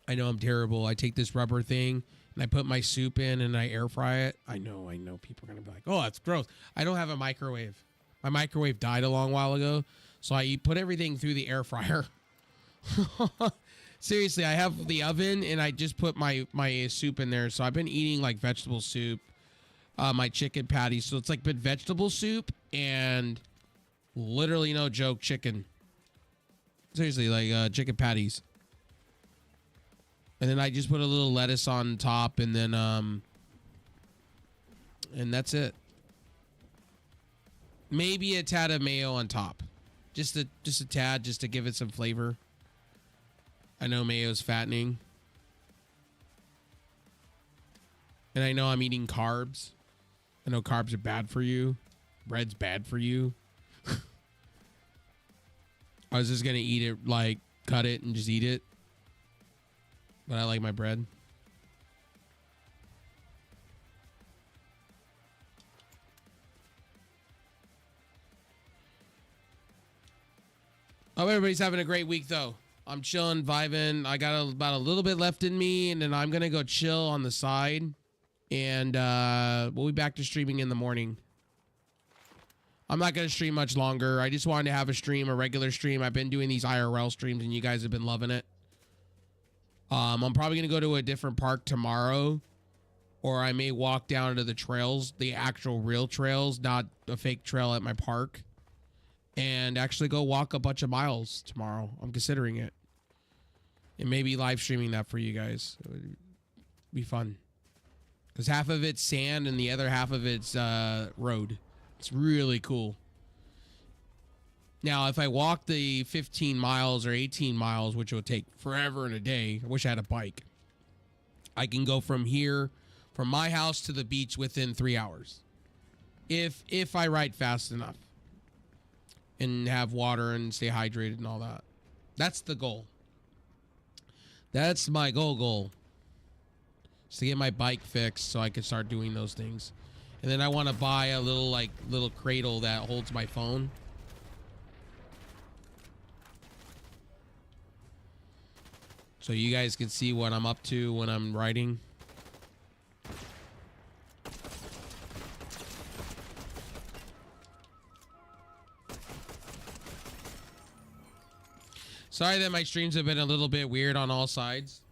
I'm terrible. I take this rubber thing and I put my soup in and I air fry it. I know people are going to be like, oh, that's gross. I don't have a microwave. My microwave died a long while ago. So I put everything through the air fryer. Seriously, I have the oven and I just put my soup in there. So I've been eating like vegetable soup, my chicken patties. So it's like been vegetable soup and literally, no joke, chicken. Seriously, like chicken patties. And then I just put a little lettuce on top, and then and that's it. Maybe a tad of mayo on top. Just a tad, just to give it some flavor. I know mayo's fattening. And I know I'm eating carbs. I know carbs are bad for you. Bread's bad for you. I was just going to eat it, like, cut it and just eat it. But I like my bread. Hope everybody's having a great week, though. I'm chilling, vibing. I got about a little bit left in me, and then I'm going to go chill on the side. And we'll be back to streaming in the morning. I'm not going to stream much longer. I just wanted to have a stream, a regular stream. I've been doing these IRL streams, and you guys have been loving it. I'm probably going to go to a different park tomorrow. Or I may walk down to the trails, the actual real trails, not a fake trail at my park. And actually go walk a bunch of miles tomorrow. I'm considering it. And maybe live streaming that for you guys. It would be fun. Because half of it's sand and the other half of it's road. It's really cool. Now, if I walk the 15 miles or 18 miles, which will take forever and a day, I wish I had a bike. I can go from here, from my house to the beach within 3 hours. If I ride fast enough. And have water and stay hydrated and all that. That's the goal. That's my goal. Is to get my bike fixed so I can start doing those things. And then I want to buy a little cradle that holds my phone. So you guys can see what I'm up to when I'm riding. Sorry that my streams have been a little bit weird on all sides.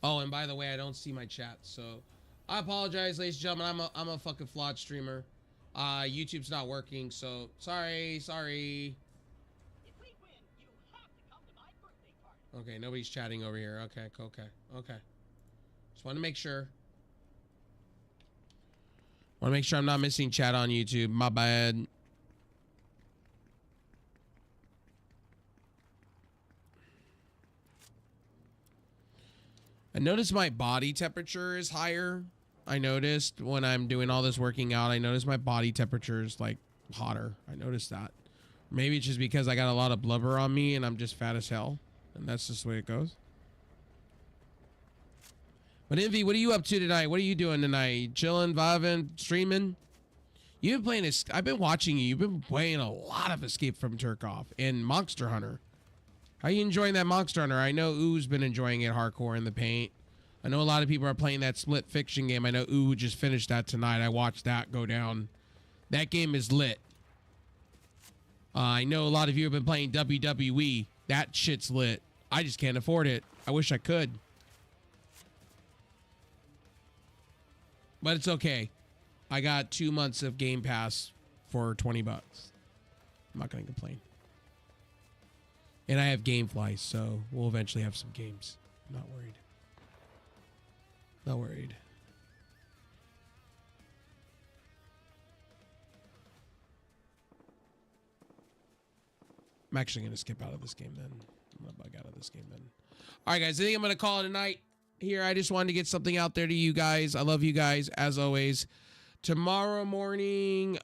Oh, and by the way, I don't see my chat, so I apologize, ladies and gentlemen. I'm a fucking flawed streamer. YouTube's not working, so sorry. If we win, you have to come to my birthday party. Okay, nobody's chatting over here. Okay. Just want to make sure. Want to make sure I'm not missing chat on YouTube. My bad. I noticed my body temperature is higher. I noticed when I'm doing all this working out, I noticed my body temperature is like hotter. I noticed that. Maybe it's just because I got a lot of blubber on me and I'm just fat as hell. And that's just the way it goes. But Envy, what are you up to tonight? What are you doing tonight? Chilling, vibing, streaming? You've been playing, I've been watching you. You've been playing a lot of Escape from Tarkov and Monster Hunter. How are you enjoying that Monster Hunter? I know Ooh's been enjoying it hardcore in the paint. I know a lot of people are playing that Split Fiction game. I know Ooh just finished that tonight. I watched that go down. That game is lit. I know a lot of you have been playing WWE. That shit's lit. I just can't afford it. I wish I could. But it's okay. I got 2 months of Game Pass for 20 bucks. I'm not going to complain. And I have Gamefly, so we'll eventually have some games. I'm not worried. Not worried. I'm actually going to skip out of this game then. I'm going to bug out of this game then. All right, guys. I think I'm going to call it a night here. I just wanted to get something out there to you guys. I love you guys, as always. Tomorrow morning,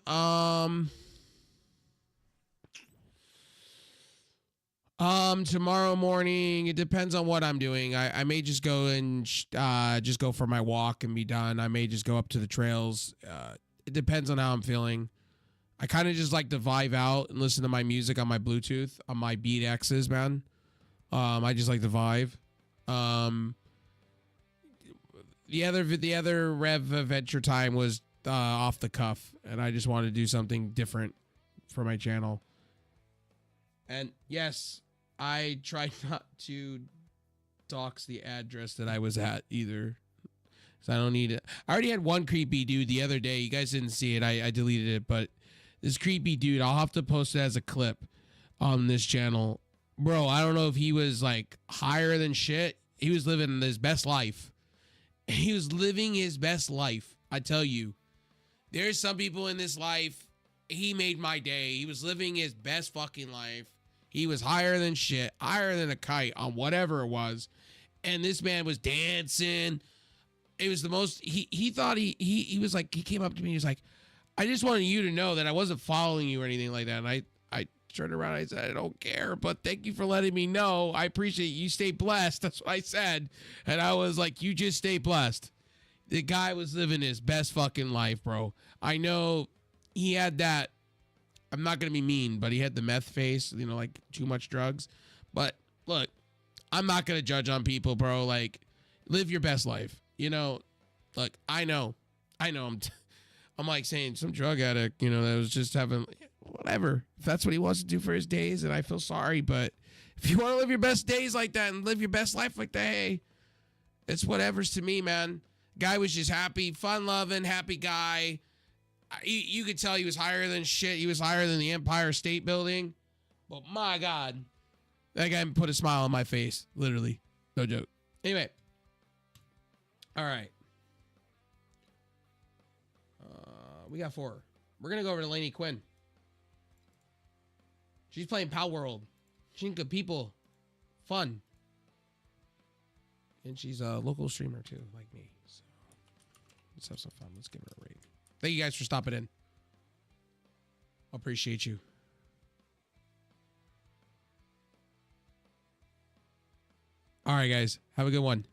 tomorrow morning, it depends on what I'm doing. I may just go and just go for my walk and be done. I may just go up to the trails. It depends on how I'm feeling. I kind of just like to vibe out and listen to my music on my Bluetooth, on my Beat X's, man. I just like to vibe. The other Rev Adventure Time was off the cuff, and I just wanted to do something different for my channel. And yes, I tried not to dox the address that I was at either, so I don't need it. I already had one creepy dude the other day. You guys didn't see it. I deleted it, but this creepy dude, I'll have to post it as a clip on this channel. Bro, I don't know if he was like higher than shit. He was living his best life. He was living his best life. I tell you, there's some people in this life. He made my day. He was living his best fucking life. He was higher than shit, higher than a kite on whatever it was. And this man was dancing. It was the most, he thought he was like, he came up to me. He was like, I just wanted you to know that I wasn't following you or anything like that. And I turned around. I said, I don't care, but thank you for letting me know. I appreciate it. You stay blessed. That's what I said. And I was like, you just stay blessed. The guy was living his best fucking life, bro. I know he had that. I'm not going to be mean, but he had the meth face, you know, like too much drugs. But look, I'm not going to judge on people, bro. Like, live your best life. You know, look, I know I'm like saying some drug addict, you know, that was just having whatever. If that's what he wants to do for his days, and I feel sorry, but if you want to live your best days like that and live your best life like that, hey, it's whatever's to me, man. Guy was just happy, fun-loving, happy guy. You could tell he was higher than shit. He was higher than the Empire State Building. But my God, that guy put a smile on my face, literally. No joke. Anyway. All right. We got 4. We're going to go over to Lainey Quinn. She's playing Pal World. She's good people. Fun. And she's a local streamer, too, like me. So let's have some fun. Let's give her a rate. Thank you guys for stopping in. Appreciate you. All right, guys. Have a good one.